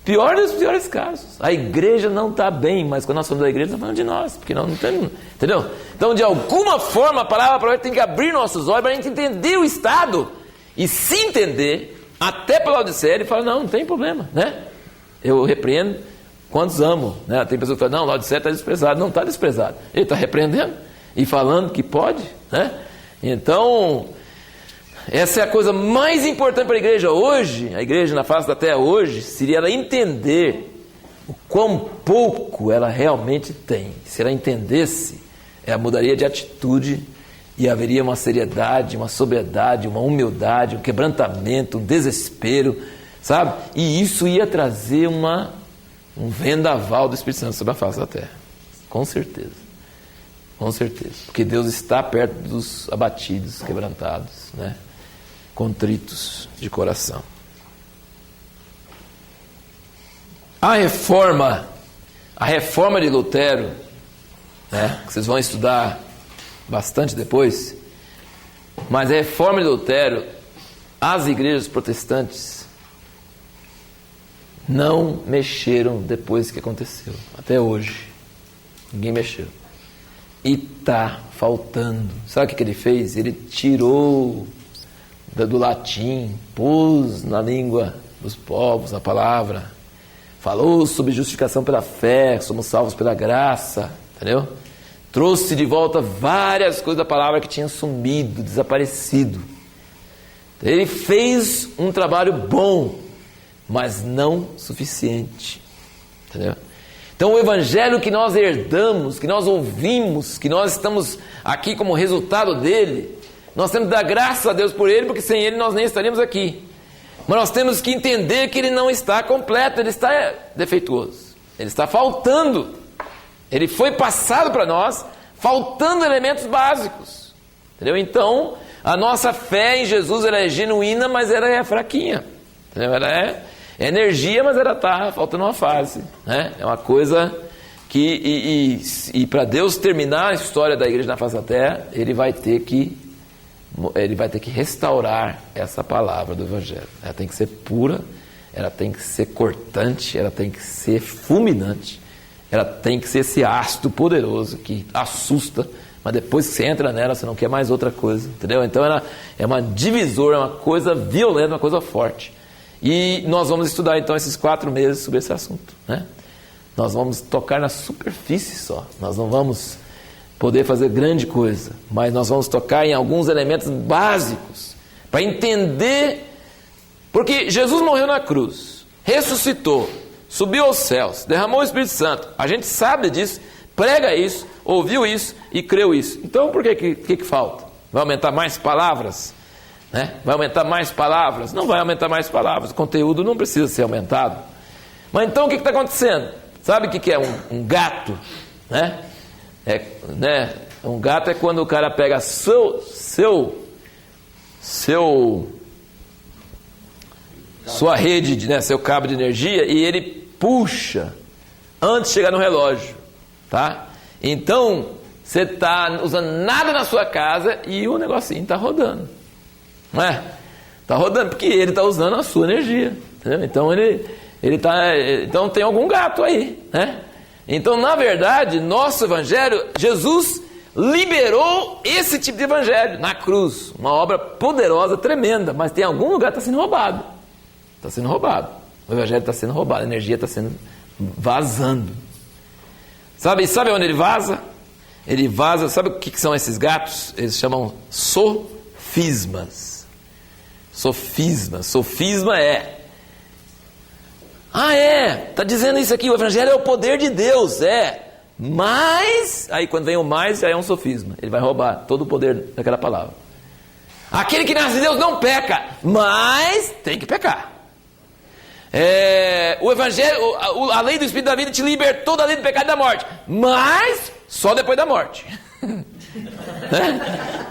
Pior dos piores casos. A igreja não está bem, mas quando nós falamos da igreja, estamos falando de nós, porque nós não temos, entendeu? Então, de alguma forma, a palavra tem que abrir nossos olhos para a gente entender o estado e se entender, até pela Laodiceia, e falar, não tem problema, né? Eu repreendo quantos amo, né? Tem pessoas que falam, não, Laodiceia está desprezado. Não está desprezado, ele está repreendendo e falando que pode, né? Então, essa é a coisa mais importante para a igreja hoje, a igreja na face da terra hoje, seria ela entender o quão pouco ela realmente tem. Se ela entendesse, ela mudaria de atitude e haveria uma seriedade, uma sobriedade, uma humildade, um quebrantamento, um desespero, sabe? E isso ia trazer um vendaval do Espírito Santo sobre a face da terra, com certeza, porque Deus está perto dos abatidos, quebrantados, né? Contritos de coração. A reforma de Lutero, né? Que vocês vão estudar bastante depois, mas a reforma de Lutero, as igrejas protestantes não mexeram depois que aconteceu, até hoje ninguém mexeu, e está faltando. Sabe o que ele fez? Ele tirou do latim, pôs na língua dos povos a palavra, falou sobre justificação pela fé, somos salvos pela graça, entendeu? Trouxe de volta várias coisas da palavra que tinham sumido, desaparecido. Ele fez um trabalho bom, mas não suficiente, entendeu? Então o evangelho que nós herdamos, que nós ouvimos, que nós estamos aqui como resultado dele, nós temos que dar graças a Deus por ele, porque sem ele nós nem estaríamos aqui. Mas nós temos que entender que ele não está completo, ele está defeituoso, ele está faltando. Ele foi passado para nós, faltando elementos básicos, entendeu? Então, a nossa fé em Jesus ela é genuína, mas ela é fraquinha, entendeu? Ela é energia, mas ela está faltando uma fase, né? É uma coisa que, para Deus terminar a história da igreja na face da terra, ele vai ter que restaurar essa palavra do evangelho. Ela tem que ser pura, ela tem que ser cortante, ela tem que ser fulminante, ela tem que ser esse ácido poderoso que assusta, mas depois que você entra nela, você não quer mais outra coisa, entendeu? Então ela é uma divisora, é uma coisa violenta, uma coisa forte. E nós vamos estudar então esses 4 meses sobre esse assunto, né? Nós vamos tocar na superfície só, nós não vamos poder fazer grande coisa, mas nós vamos tocar em alguns elementos básicos para entender, porque Jesus morreu na cruz, ressuscitou, subiu aos céus, derramou o Espírito Santo. A gente sabe disso, prega isso, ouviu isso e creu isso. Então por que falta? Vai aumentar mais palavras? Né? Vai aumentar mais palavras? Não vai aumentar mais palavras, o conteúdo não precisa ser aumentado. Mas então o que está acontecendo? Sabe o que é um gato? Né? Um gato é quando o cara pega sua rede, né, seu cabo de energia, e ele puxa antes de chegar no relógio, tá? Então você está usando nada na sua casa e o negocinho está rodando, não é? Está rodando porque ele está usando a sua energia, entendeu? Então tem algum gato aí, né? Então, na verdade, nosso evangelho, Jesus liberou esse tipo de evangelho na cruz, uma obra poderosa, tremenda, mas tem algum lugar que está sendo roubado. Está sendo roubado. O evangelho está sendo roubado, a energia está sendo vazando. Sabe onde ele vaza? Ele vaza, sabe o que são esses gatos? Eles chamam sofismas. Sofisma é... está dizendo isso aqui, o evangelho é o poder de Deus, mas... Aí quando vem o mais, já é um sofisma. Ele vai roubar todo o poder daquela palavra. Aquele que nasce de Deus não peca, mas tem que pecar. O evangelho, a lei do Espírito da vida te libertou da lei do pecado e da morte, mas só depois da morte.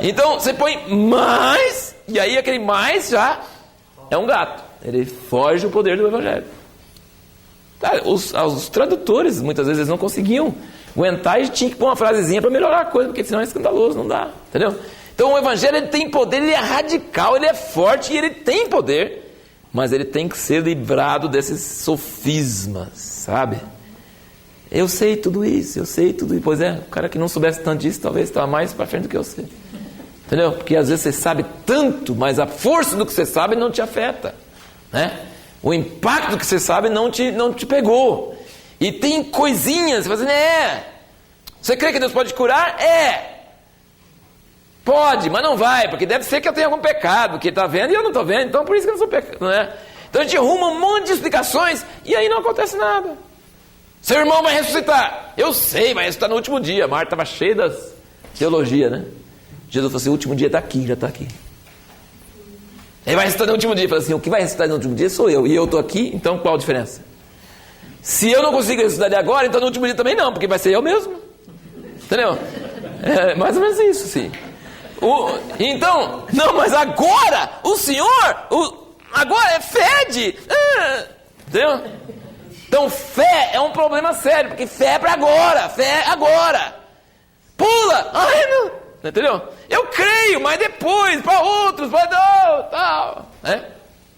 Então você põe mais, e aí aquele mais já é um gato. Ele foge do poder do evangelho. Os tradutores, muitas vezes, eles não conseguiam aguentar e tinha que pôr uma frasezinha para melhorar a coisa, porque senão é escandaloso, não dá, entendeu? Então o evangelho ele tem poder, ele é radical, ele é forte e ele tem poder, mas ele tem que ser livrado desses sofismas, sabe? Eu sei tudo isso. Pois é, o cara que não soubesse tanto disso, talvez estava mais para frente do que eu sei. Entendeu? Porque às vezes você sabe tanto, mas a força do que você sabe não te afeta, né? O impacto que você sabe não te pegou. E tem coisinhas, você fala assim, você crê que Deus pode curar? Pode, mas não vai, porque deve ser que eu tenha algum pecado, que está vendo e eu não estou vendo, então por isso que eu não sou pecado, não é? Então a gente arruma um monte de explicações e aí não acontece nada. Seu irmão vai ressuscitar. Eu sei, vai ressuscitar no último dia. Marta estava cheia das teologia, né? Jesus falou assim, o último dia está aqui, já está aqui. Ele vai ressuscitar no último dia. Ele falou assim, o que vai ressuscitar no último dia sou eu. E eu estou aqui, então qual a diferença? Se eu não consigo ressuscitar de agora, então no último dia também não, porque vai ser eu mesmo. Entendeu? É mais ou menos isso, sim. Então, não, mas agora, o Senhor, agora fede. Entendeu? Então fé é um problema sério, porque fé é para agora, fé é agora. Pula! Ai, não. Entendeu? Eu creio, mas depois, para outros, para tal. Né?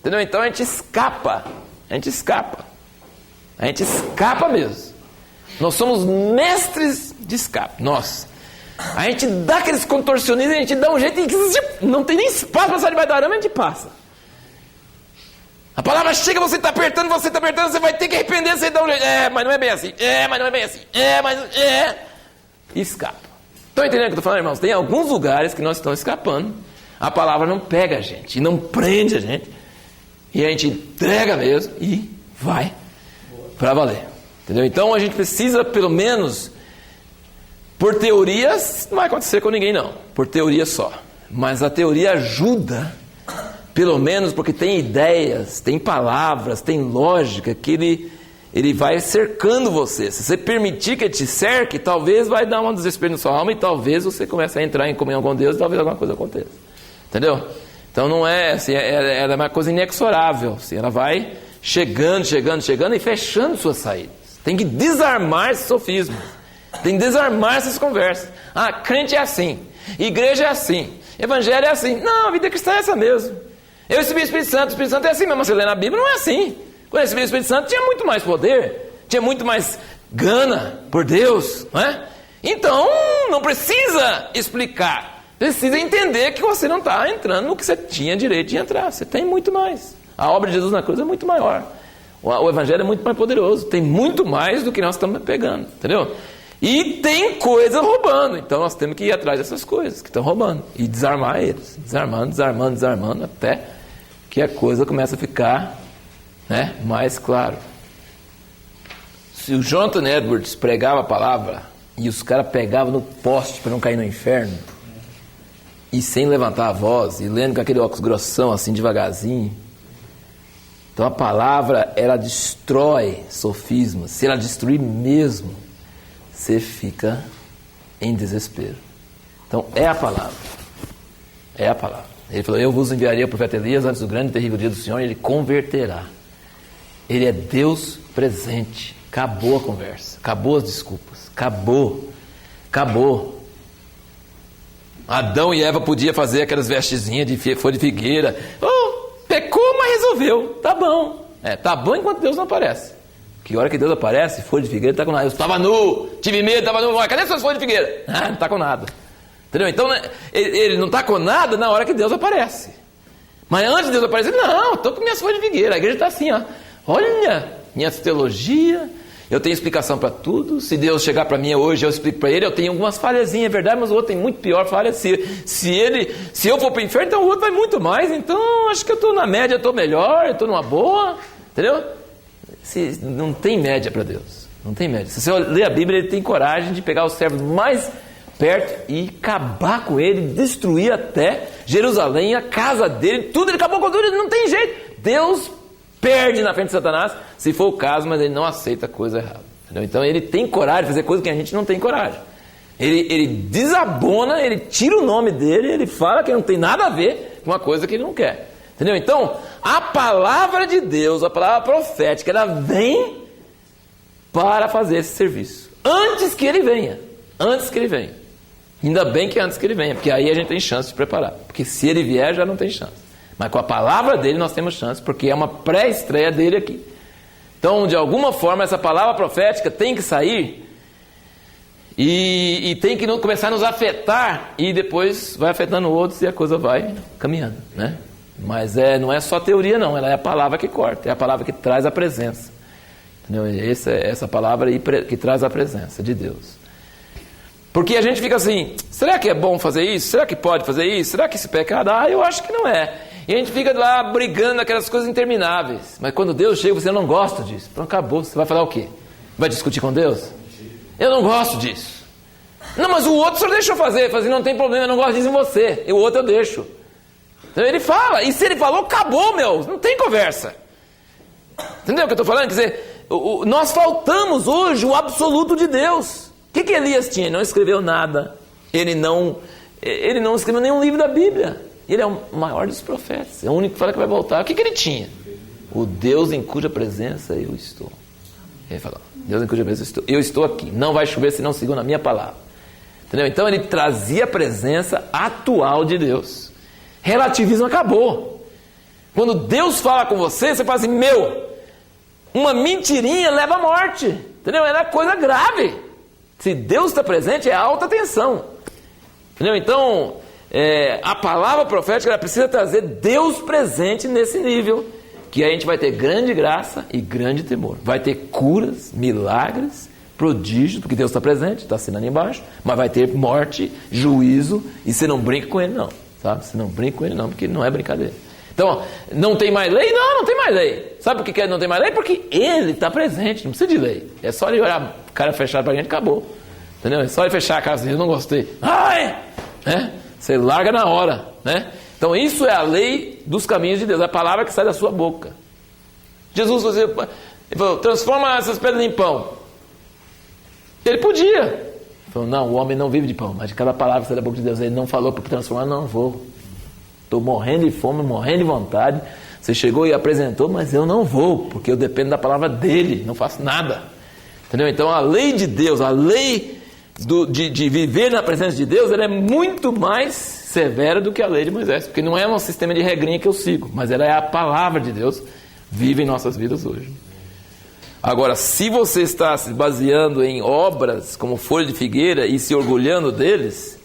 Entendeu? Então a gente escapa. A gente escapa mesmo. Nós somos mestres de escape. Nós. A gente dá aqueles contorcionismos, a gente dá um jeito e não tem nem espaço para passar debaixo do arame, a gente passa. A palavra chega, você está apertando, você vai ter que arrepender, você dá um jeito. Mas não é bem assim. Mas não é bem assim. E escapa. Estão entendendo o que eu estou falando, irmãos? Tem alguns lugares que nós estamos escapando. A palavra não pega a gente, não prende a gente. E a gente entrega mesmo e vai para valer. Entendeu? Então a gente precisa, pelo menos, por teorias, não vai acontecer com ninguém não. Por teoria só. Mas a teoria ajuda, pelo menos porque tem ideias, tem palavras, tem lógica que ele vai cercando você. Se você permitir que ele te cerque, talvez vai dar um desespero na sua alma e talvez você comece a entrar em comunhão com Deus e talvez alguma coisa aconteça. Entendeu? Então não é assim, ela é uma coisa inexorável. Assim, ela vai chegando e fechando suas saídas. Tem que desarmar esses sofismas. Tem que desarmar essas conversas. Crente é assim, igreja é assim, evangelho é assim. Não, a vida cristã é essa mesmo. Eu recebi o Espírito Santo é assim mesmo. Você lê na Bíblia, não é assim. Quando eu recebi o Espírito Santo, tinha muito mais poder, tinha muito mais gana por Deus, não é? Então, não precisa explicar. Precisa entender que você não está entrando no que você tinha direito de entrar. Você tem muito mais. A obra de Jesus na cruz é muito maior. O evangelho é muito mais poderoso. Tem muito mais do que nós estamos pegando, entendeu? E tem coisa roubando. Então nós temos que ir atrás dessas coisas que estão roubando. E desarmar eles. Desarmando, até que a coisa começa a ficar, né, mais claro. Se o Jonathan Edwards pregava a palavra e os caras pegavam no poste para não cair no inferno, e sem levantar a voz, e lendo com aquele óculos grossão, assim, devagarzinho. Então a palavra, ela destrói sofismas. Se ela destruir mesmo, você fica em desespero. Então é a palavra. É a palavra. Ele falou, eu vos enviaria o profeta Elias antes do grande e terrível dia do Senhor, e ele converterá. Ele é Deus presente. Acabou a conversa. Acabou as desculpas. Acabou. Adão e Eva podiam fazer aquelas vestezinhas de folha de figueira. Pecou, mas resolveu. Tá bom. Tá bom enquanto Deus não aparece. Que hora que Deus aparece, folha de figueira está com nada. Eu estava nu, tive medo, estava nu. Cadê suas folhas de figueira? Não está com nada. Entendeu? Então, ele não está com nada na hora que Deus aparece. Mas antes de Deus aparecer, não, estou com minhas folhas de figueira. A igreja está assim, ó. Olha, minha teologia, eu tenho explicação para tudo. Se Deus chegar para mim hoje, eu explico para ele. Eu tenho algumas falhazinhas, é verdade, mas o outro tem muito pior falha. Se eu for para o inferno, então o outro vai muito mais. Então, acho que eu estou na média, estou melhor, eu estou numa boa. Entendeu? Não tem média para Deus. Não tem média. Se você ler a Bíblia, ele tem coragem de pegar os servos mais perto e acabar com ele, destruir até Jerusalém, a casa dele, tudo. Ele acabou com tudo, não tem jeito. Deus perde na frente de Satanás, se for o caso, mas ele não aceita coisa errada. Entendeu? Então ele tem coragem de fazer coisa que a gente não tem coragem. Ele desabona, ele tira o nome dele, ele fala que não tem nada a ver com uma coisa que ele não quer. Entendeu? Então, a palavra de Deus, a palavra profética, ela vem para fazer esse serviço. Antes que ele venha. Antes que ele venha. Ainda bem que antes que ele venha, porque aí a gente tem chance de preparar. Porque se ele vier, já não tem chance. Mas com a palavra dele nós temos chance, porque é uma pré-estreia dele aqui. Então, de alguma forma, essa palavra profética tem que sair e tem que começar a nos afetar, e depois vai afetando outros e a coisa vai caminhando, né? Mas não é só teoria não, ela é a palavra que corta, é a palavra que traz a presença. Entendeu? Essa palavra aí que traz a presença de Deus. Porque a gente fica assim, será que é bom fazer isso? Será que pode fazer isso? Será que esse pecado? Eu acho que não é. E a gente fica lá brigando naquelas coisas intermináveis. Mas quando Deus chega, você não gosta disso. Pronto, acabou. Você vai falar o quê? Vai discutir com Deus? Eu não gosto disso. Não, mas o outro só deixou fazer. Fazer não tem problema, eu não gosto disso em você. E o outro eu deixo. Então ele fala. E se ele falou, acabou, meu. Não tem conversa. Entendeu o que eu estou falando? Quer dizer, nós faltamos hoje o absoluto de Deus. O que Elias tinha? Ele não escreveu nada. Ele não escreveu nenhum livro da Bíblia. Ele é o maior dos profetas. É o único que fala que vai voltar. O que ele tinha? O Deus em cuja presença eu estou. Ele falou, Deus em cuja presença eu estou aqui. Não vai chover se não segundo a minha palavra. Entendeu? Então ele trazia a presença atual de Deus. Relativismo acabou. Quando Deus fala com você, você fala assim, uma mentirinha leva à morte. Entendeu? Era coisa grave. Se Deus está presente, é alta tensão. Entendeu? Então, a palavra profética ela precisa trazer Deus presente nesse nível, que a gente vai ter grande graça e grande temor. Vai ter curas, milagres, prodígios, porque Deus está presente, está assinando embaixo, mas vai ter morte, juízo, e você não brinca com ele não, sabe? Você não brinca com ele não, porque ele não é brincadeira. Então, não tem mais lei? Não tem mais lei. Sabe por que não tem mais lei? Porque ele está presente, não precisa de lei. É só ele olhar a cara fechada para a gente, acabou. Entendeu? É só ele fechar a cara assim, eu não gostei. Você larga na hora, né? Então isso é a lei dos caminhos de Deus, é a palavra que sai da sua boca. Jesus falou, transforma essas pedras em pão. Ele podia. Ele falou, não, o homem não vive de pão, mas de cada palavra que sai da boca de Deus. Ele não falou para transformar, não vou. Estou morrendo de fome, morrendo de vontade. Você chegou e apresentou, mas eu não vou, porque eu dependo da palavra dele, não faço nada. Entendeu? Então a lei de Deus, a lei de viver na presença de Deus, ela é muito mais severa do que a lei de Moisés, porque não é um sistema de regrinha que eu sigo, mas ela é a palavra de Deus, vive em nossas vidas hoje. Agora, se você está se baseando em obras como folha de figueira e se orgulhando deles,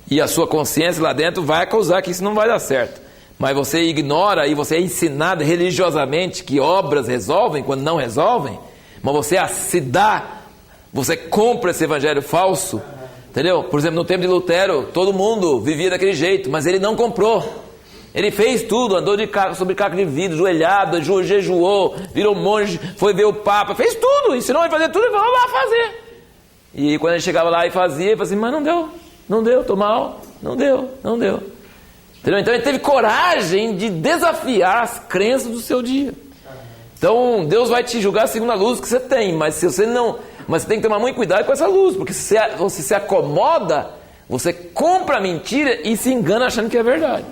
e a sua consciência lá dentro vai acusar que isso não vai dar certo, mas você ignora e você é ensinado religiosamente que obras resolvem quando não resolvem, mas você compra esse evangelho falso, entendeu? Por exemplo, no tempo de Lutero, todo mundo vivia daquele jeito, mas ele não comprou. Ele fez tudo, andou sobre caco de vidro, joelhado, jejuou, virou monge, foi ver o Papa, fez tudo, ensinou ele a fazer tudo e falou lá fazer. E quando ele chegava lá e fazia, ele falou assim, mas não deu, tô mal, não deu. Entendeu? Então ele teve coragem de desafiar as crenças do seu dia. Então Deus vai te julgar segundo a luz que você tem, mas se você não... Mas você tem que tomar muito cuidado com essa luz, porque se você se acomoda, você compra a mentira e se engana achando que é verdade.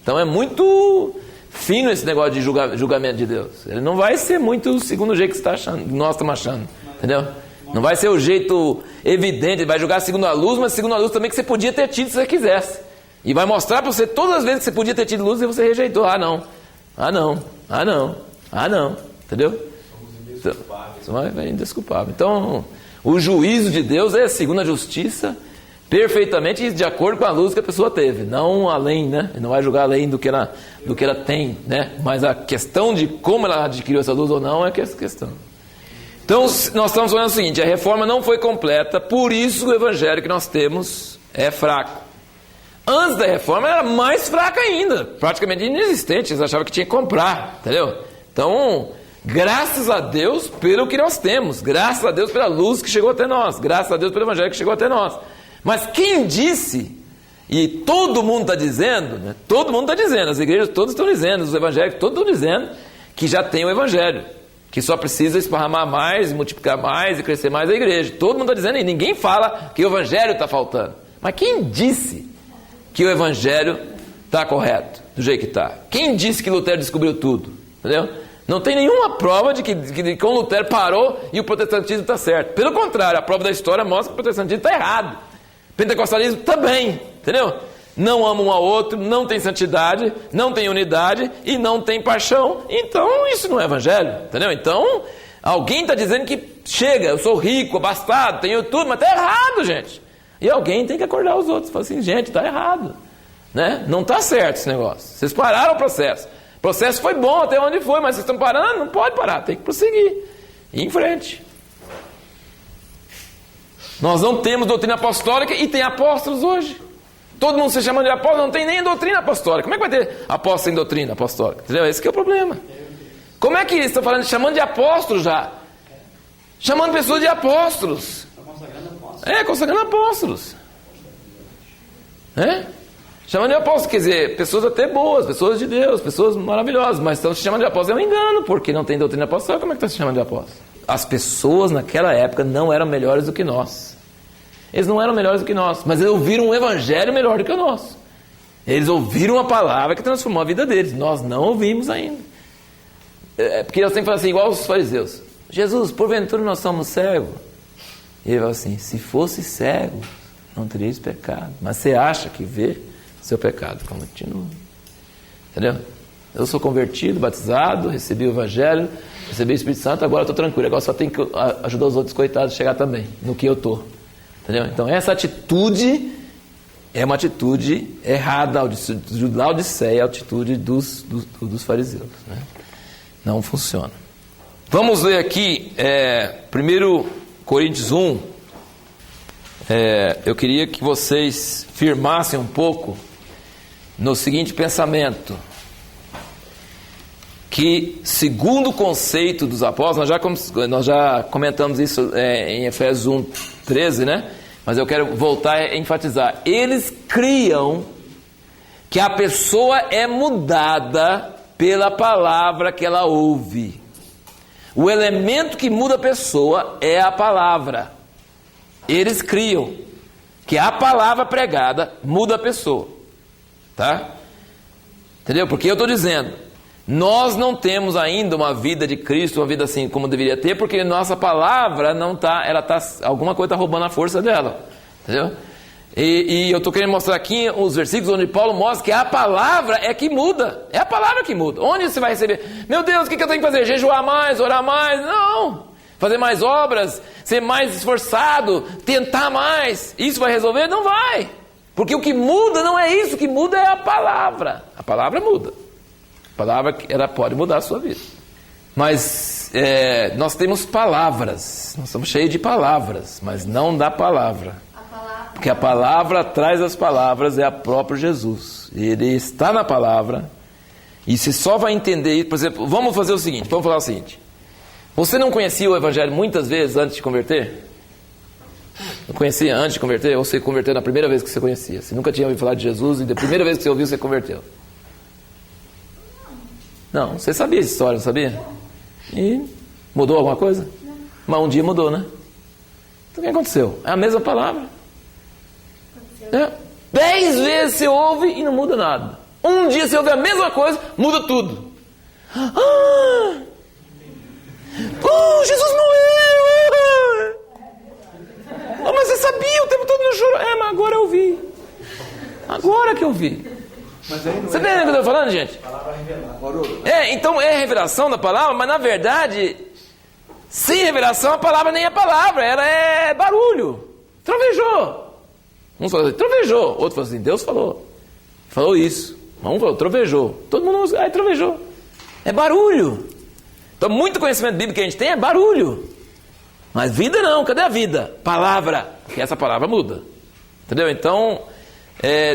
Então é muito fino esse negócio de julgamento de Deus. Ele não vai ser muito segundo o jeito que você está achando, que nós estamos achando. Entendeu? Não vai ser o jeito evidente, ele vai julgar segundo a luz, mas segundo a luz também que você podia ter tido se você quisesse. E vai mostrar para você todas as vezes que você podia ter tido luz e você rejeitou. Ah não. Entendeu? Somos indesculpáveis. Então, o juízo de Deus é segundo a justiça, perfeitamente de acordo com a luz que a pessoa teve, não além, né? Ele não vai julgar além do que ela tem, né? Mas a questão de como ela adquiriu essa luz ou não é que é essa questão. Então, nós estamos falando o seguinte, a reforma não foi completa, por isso o evangelho que nós temos é fraco. Antes da reforma era mais fraca ainda, praticamente inexistente, eles achavam que tinha que comprar, entendeu? Então, graças a Deus pelo que nós temos, graças a Deus pela luz que chegou até nós, graças a Deus pelo evangelho que chegou até nós. Mas quem disse, e todo mundo está dizendo, né? Todo mundo está dizendo, as igrejas todas estão dizendo, os evangélicos todos estão dizendo que já tem o evangelho, que só precisa esparramar mais, multiplicar mais e crescer mais a igreja. Todo mundo está dizendo, e ninguém fala que o evangelho está faltando. Mas quem disse que o evangelho está correto, do jeito que está? Quem disse que Lutero descobriu tudo? Entendeu? Não tem nenhuma prova de que com Lutero parou e o protestantismo está certo. Pelo contrário, a prova da história mostra que o protestantismo está errado. O pentecostalismo também, entendeu? Não ama um ao outro, não tem santidade, não tem unidade e não tem paixão. Então isso não é evangelho, entendeu? Então alguém está dizendo que chega, eu sou rico, abastado, tenho tudo, mas está errado, gente. E alguém tem que acordar os outros. Fala assim, gente, está errado, né? Não está certo esse negócio. Vocês pararam o processo. O processo foi bom até onde foi, mas vocês estão parando? Não pode parar, tem que prosseguir. E em frente. Nós não temos doutrina apostólica e tem apóstolos hoje. Todo mundo se chamando de apóstolo, não tem nem doutrina apostólica. Como é que vai ter apóstolo sem doutrina apostólica? Entendeu? Esse que é o problema. Como é que eles estão falando, chamando de apóstolos já? Chamando pessoas de apóstolos. Consagrando apóstolos. Chamando de apóstolos, quer dizer, pessoas até boas, pessoas de Deus, pessoas maravilhosas, mas estão se chamando de apóstolos. É um engano, porque não tem doutrina apostólica. Como é que estão se chamando de apóstolos? As pessoas naquela época não eram melhores do que nós. Eles não eram melhores do que nós, mas eles ouviram um evangelho melhor do que o nosso. Eles ouviram uma palavra que transformou a vida deles. Nós não ouvimos ainda. Porque eles têm que falar assim, igual os fariseus. Jesus, porventura nós somos cegos? E ele fala assim, se fosse cego, não teríamos pecado. Mas você acha que vê seu pecado? Continua. Entendeu? Eu sou convertido, batizado, recebi o evangelho, recebi o Espírito Santo, agora estou tranquilo. Agora só tenho que ajudar os outros coitados a chegar também, no que eu estou. Entendeu? Então essa atitude é uma atitude errada, de Laodiceia, a atitude dos fariseus. Né? Não funciona. Vamos ler aqui 1 Coríntios 1. Eu queria que vocês firmassem um pouco no seguinte pensamento. Que segundo o conceito dos apóstolos, nós já comentamos isso em Efésios 1:13, né? Mas eu quero voltar a enfatizar. Eles criam que a pessoa é mudada pela palavra que ela ouve. O elemento que muda a pessoa é a palavra. Eles criam que a palavra pregada muda a pessoa. Tá? Entendeu? Porque eu estou dizendo... Nós não temos ainda uma vida de Cristo, uma vida assim como deveria ter, porque nossa palavra não está, alguma coisa está roubando a força dela, entendeu? E eu estou querendo mostrar aqui os versículos onde Paulo mostra que a palavra é que muda, é a palavra que muda. Onde você vai receber? Meu Deus, o que eu tenho que fazer? Jejuar mais, orar mais? Não! Fazer mais obras, ser mais esforçado, tentar mais, isso vai resolver? Não vai! Porque o que muda não é isso, o que muda é a palavra muda. A palavra, ela pode mudar a sua vida. Mas nós temos palavras. Nós estamos cheios de palavras, mas não da palavra. A palavra Porque a palavra atrás das palavras é a própria Jesus. Ele está na palavra. E você só vai entender isso. Por exemplo, vamos fazer o seguinte, vamos falar o seguinte. Você não conhecia o Evangelho muitas vezes antes de converter? Não conhecia antes de converter? Ou você converteu na primeira vez que você conhecia? Você nunca tinha ouvido falar de Jesus e da primeira vez que você ouviu, você converteu? Não, você sabia essa história, não sabia? E mudou alguma coisa? Mas um dia mudou, né? Então o que aconteceu? É a mesma palavra. 10 vezes você ouve e não muda nada. Um dia você ouve a mesma coisa, muda tudo. Jesus morreu! Mas você sabia o tempo todo não chorou. Mas agora eu vi. Agora que eu vi. Você entende o que eu estou falando, gente? Então é revelação da palavra, mas na verdade, sem revelação a palavra nem é palavra, ela é barulho. Trovejou. Um falou assim, trovejou. Outro falou assim, Deus falou. Falou isso. Um falou, trovejou. Todo mundo, trovejou. É barulho. Então muito conhecimento bíblico que a gente tem é barulho. Mas vida não, cadê a vida? Palavra. Porque essa palavra muda. Entendeu? Então,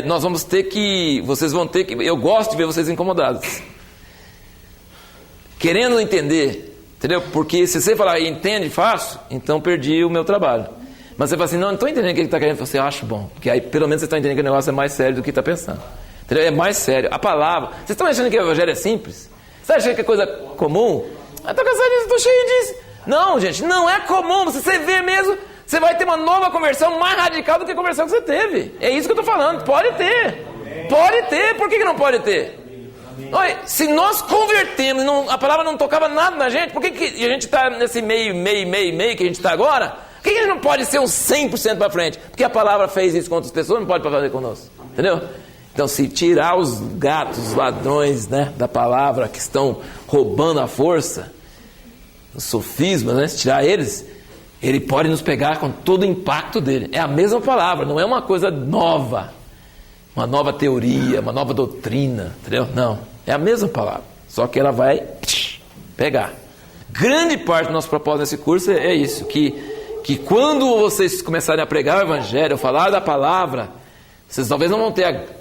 nós vamos ter que, vocês vão ter que, eu gosto de ver vocês incomodados. Querendo entender, entendeu? Porque se você falar, entende, faço, então perdi o meu trabalho. Mas você fala assim, não estou entendendo o que ele está querendo, você acha bom. Porque aí pelo menos você está entendendo que o negócio é mais sério do que está pensando. Entendeu? É mais sério. A palavra, vocês estão achando que o Evangelho é simples? Você acha que é coisa comum? Estou cansado disso, estou cheio disso. Não, gente, não é comum. Se você vê mesmo, você vai ter uma nova conversão mais radical do que a conversão que você teve. É isso que eu estou falando. Pode ter. Pode ter. Por que não pode ter? Olha, se nós convertemos, a palavra não tocava nada na gente, por que a gente está nesse meio que a gente está agora? Por que a gente não pode ser uns 100% para frente? Porque a palavra fez isso com outras pessoas, não pode fazer conosco. Entendeu? Então, se tirar os gatos, os ladrões, né, da palavra que estão roubando a força, os sofismas, né, se tirar eles, ele pode nos pegar com todo o impacto dele. É a mesma palavra, não é uma coisa nova, uma nova teoria, uma nova doutrina, entendeu? Não, é a mesma palavra, só que ela vai pegar. Grande parte do nosso propósito nesse curso é isso, que quando vocês começarem a pregar o Evangelho, falar da palavra, vocês talvez não vão ter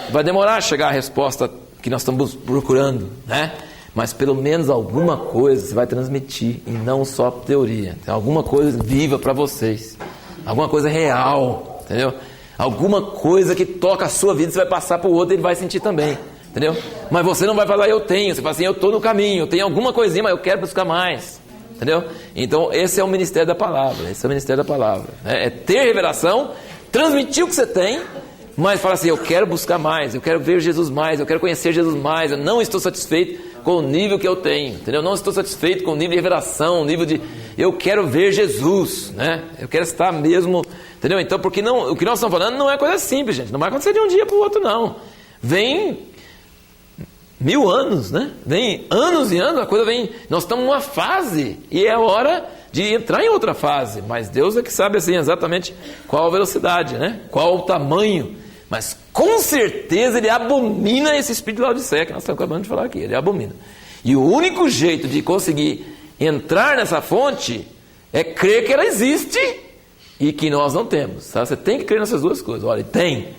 vai demorar a chegar a resposta que nós estamos procurando, né? Mas pelo menos alguma coisa você vai transmitir, e não só teoria. Tem alguma coisa viva para vocês, alguma coisa real, entendeu? Alguma coisa que toca a sua vida, você vai passar para o outro e ele vai sentir também, entendeu? Mas você não vai falar, eu tenho, você fala assim, eu estou no caminho, eu tenho alguma coisinha, mas eu quero buscar mais, entendeu? Então esse é o ministério da palavra, esse é o ministério da palavra, né? É ter revelação, transmitir o que você tem, mas fala assim, eu quero buscar mais, eu quero ver Jesus mais, eu quero conhecer Jesus mais, eu não estou satisfeito com o nível que eu tenho, entendeu? Eu não estou satisfeito com o nível de revelação, o nível de... Eu quero ver Jesus, né? Eu quero estar mesmo, entendeu? Então, porque não, o que nós estamos falando não é coisa simples, gente, não vai acontecer de um dia para o outro, não. Vem 1000 anos, né? Vem anos e anos, a coisa vem... Nós estamos numa fase, e é hora de entrar em outra fase, mas Deus é que sabe, assim, exatamente qual a velocidade, né? Qual o tamanho... Mas com certeza ele abomina esse espírito de Laodiceia que nós estamos acabando de falar aqui. Ele abomina. E o único jeito de conseguir entrar nessa fonte é crer que ela existe e que nós não temos. Tá? Você tem que crer nessas duas coisas. Olha, tem,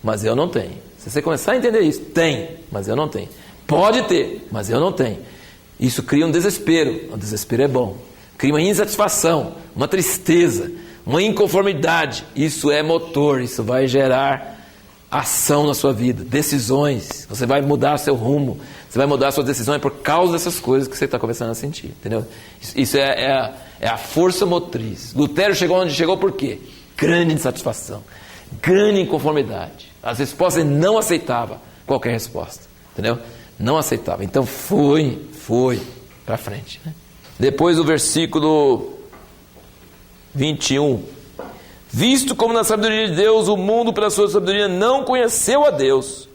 mas eu não tenho. Se você começar a entender isso, tem, mas eu não tenho. Pode ter, mas eu não tenho. Isso cria um desespero. O desespero é bom. Cria uma insatisfação, uma tristeza, uma inconformidade. Isso é motor, isso vai gerar ação na sua vida, decisões, você vai mudar seu rumo, você vai mudar suas decisões por causa dessas coisas que você está começando a sentir, entendeu? Isso é a força motriz. Lutero chegou onde chegou por quê? Grande insatisfação, grande inconformidade. As respostas, ele não aceitava qualquer resposta, entendeu? Não aceitava, então foi para frente, né? Depois o versículo 21. Visto como na sabedoria de Deus, o mundo pela sua sabedoria não conheceu a Deus,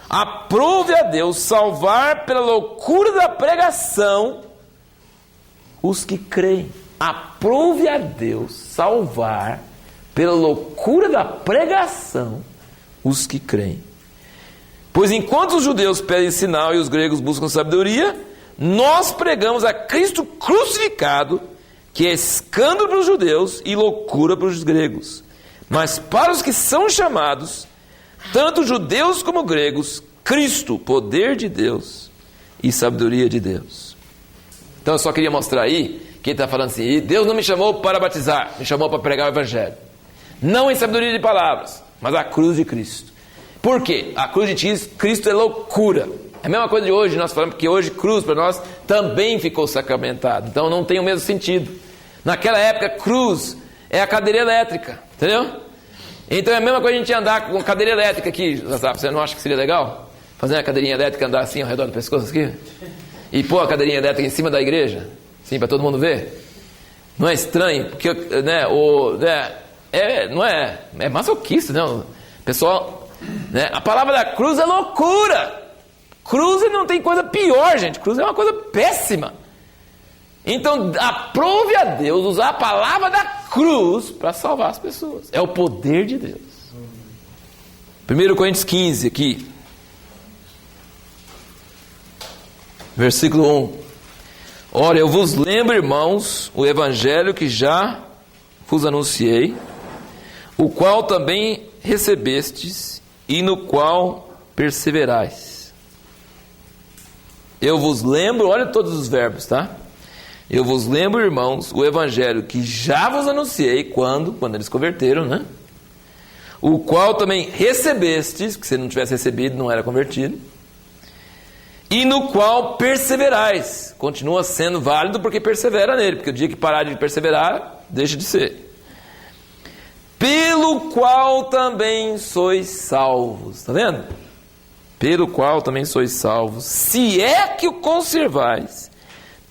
aprove a Deus salvar pela loucura da pregação os que creem. Aprove a Deus salvar pela loucura da pregação os que creem. Pois enquanto os judeus pedem sinal e os gregos buscam sabedoria, nós pregamos a Cristo crucificado, que é escândalo para os judeus e loucura para os gregos. Mas para os que são chamados, tanto judeus como gregos, Cristo, poder de Deus e sabedoria de Deus. Então eu só queria mostrar aí que ele está falando assim: Deus não me chamou para batizar, me chamou para pregar o Evangelho. Não em sabedoria de palavras, mas a cruz de Cristo. Por quê? A cruz de Cristo é loucura. É a mesma coisa de hoje, nós falamos que hoje cruz para nós também ficou sacramentado. Então não tem o mesmo sentido. Naquela época, cruz é a cadeira elétrica, entendeu? Então é a mesma coisa a gente andar com cadeira elétrica aqui. Você não acha que seria legal? Fazer uma cadeirinha elétrica, andar assim ao redor do pescoço aqui? E pôr a cadeirinha elétrica em cima da igreja? Sim, para todo mundo ver? Não é estranho? Porque, né, não é, é masoquista, né? O pessoal, né, a palavra da cruz é loucura. Cruz não tem coisa pior, gente. Cruz é uma coisa péssima. Então, aprove a Deus usar a palavra da cruz para salvar as pessoas. É o poder de Deus. 1 Coríntios 15, aqui. Versículo 1. Ora, eu vos lembro, irmãos, o evangelho que já vos anunciei, o qual também recebestes e no qual perseverais. Eu vos lembro, olha todos os verbos, tá? Eu vos lembro, irmãos, o evangelho que já vos anunciei, quando eles converteram, né? O qual também recebestes, que se não tivesse recebido não era convertido, e no qual perseverais. Continua sendo válido porque persevera nele, porque o dia que parar de perseverar, deixa de ser. Pelo qual também sois salvos, tá vendo? Pelo qual também sois salvos, se é que o conservais,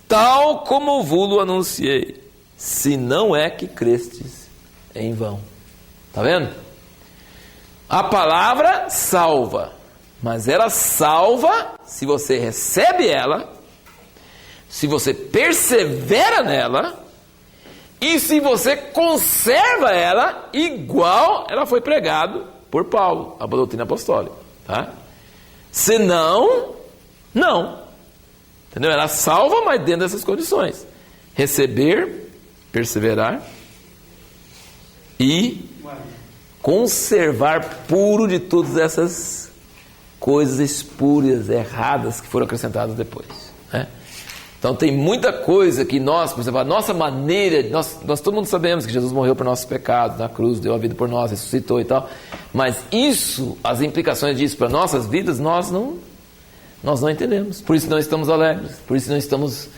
tal como vos anunciei, se não é que crestes em vão. Está vendo? A palavra salva, mas ela salva se você recebe ela, se você persevera nela, e se você conserva ela igual ela foi pregado por Paulo, a doutrina apostólica. Tá? Senão, não. Entendeu? Ela salva, mas dentro dessas condições: receber, perseverar e conservar puro de todas essas coisas espúrias, erradas que foram acrescentadas depois, né? Então tem muita coisa que nós, por exemplo, a nossa maneira, nós todo mundo sabemos que Jesus morreu por nossos pecados na cruz, deu a vida por nós, ressuscitou e tal, mas isso, as implicações disso para nossas vidas, nós não entendemos. Por isso não estamos alegres, por isso não estamos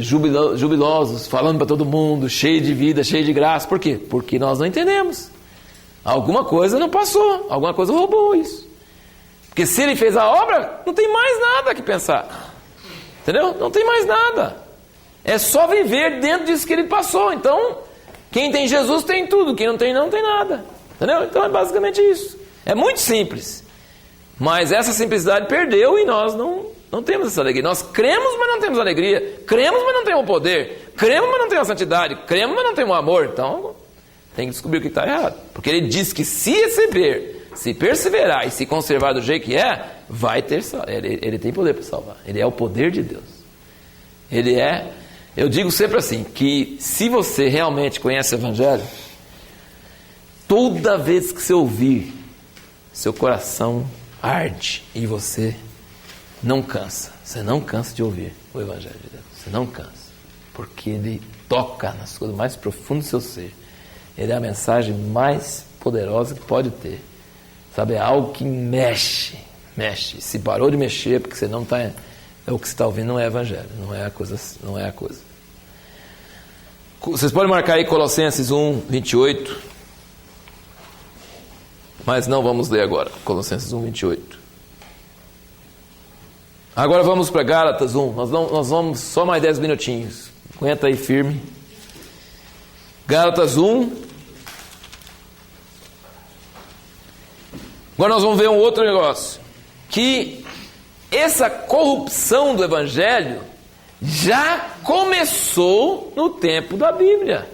jubilosos, falando para todo mundo, cheio de vida, cheio de graça. Por quê? Porque nós não entendemos. Alguma coisa não passou, alguma coisa roubou isso. Porque se ele fez a obra, não tem mais nada que pensar. Entendeu? Não tem mais nada. É só viver dentro disso que ele passou. Então, quem tem Jesus tem tudo, quem não tem nada. Entendeu? Então é basicamente isso. É muito simples. Mas essa simplicidade perdeu e nós não temos essa alegria. Nós cremos, mas não temos alegria. Cremos, mas não temos o poder. Cremos, mas não temos a santidade. Cremos, mas não temos o amor. Então, tem que descobrir o que está errado. Porque ele diz que se receber, se perseverar e se conservar do jeito que é, vai ter ele tem poder para salvar. Ele é o poder de Deus. Ele é, eu digo sempre assim, que se você realmente conhece o Evangelho, toda vez que você ouvir, seu coração arde e você não cansa. Você não cansa de ouvir o Evangelho de Deus. Você não cansa. Porque ele toca nas coisas mais profundas do seu ser. Ele é a mensagem mais poderosa que pode ter. Sabe, é algo que mexe. Se parou de mexer, é porque você não está... o que você está ouvindo não é Evangelho. Não é a coisa. Vocês podem marcar aí Colossenses 1, 28. Mas não vamos ler agora. Colossenses 1, 28. Agora vamos para Gálatas 1. Nós vamos só mais 10 minutinhos. Aguenta aí firme. Gálatas 1. Agora nós vamos ver um outro negócio. Que essa corrupção do Evangelho já começou no tempo da Bíblia.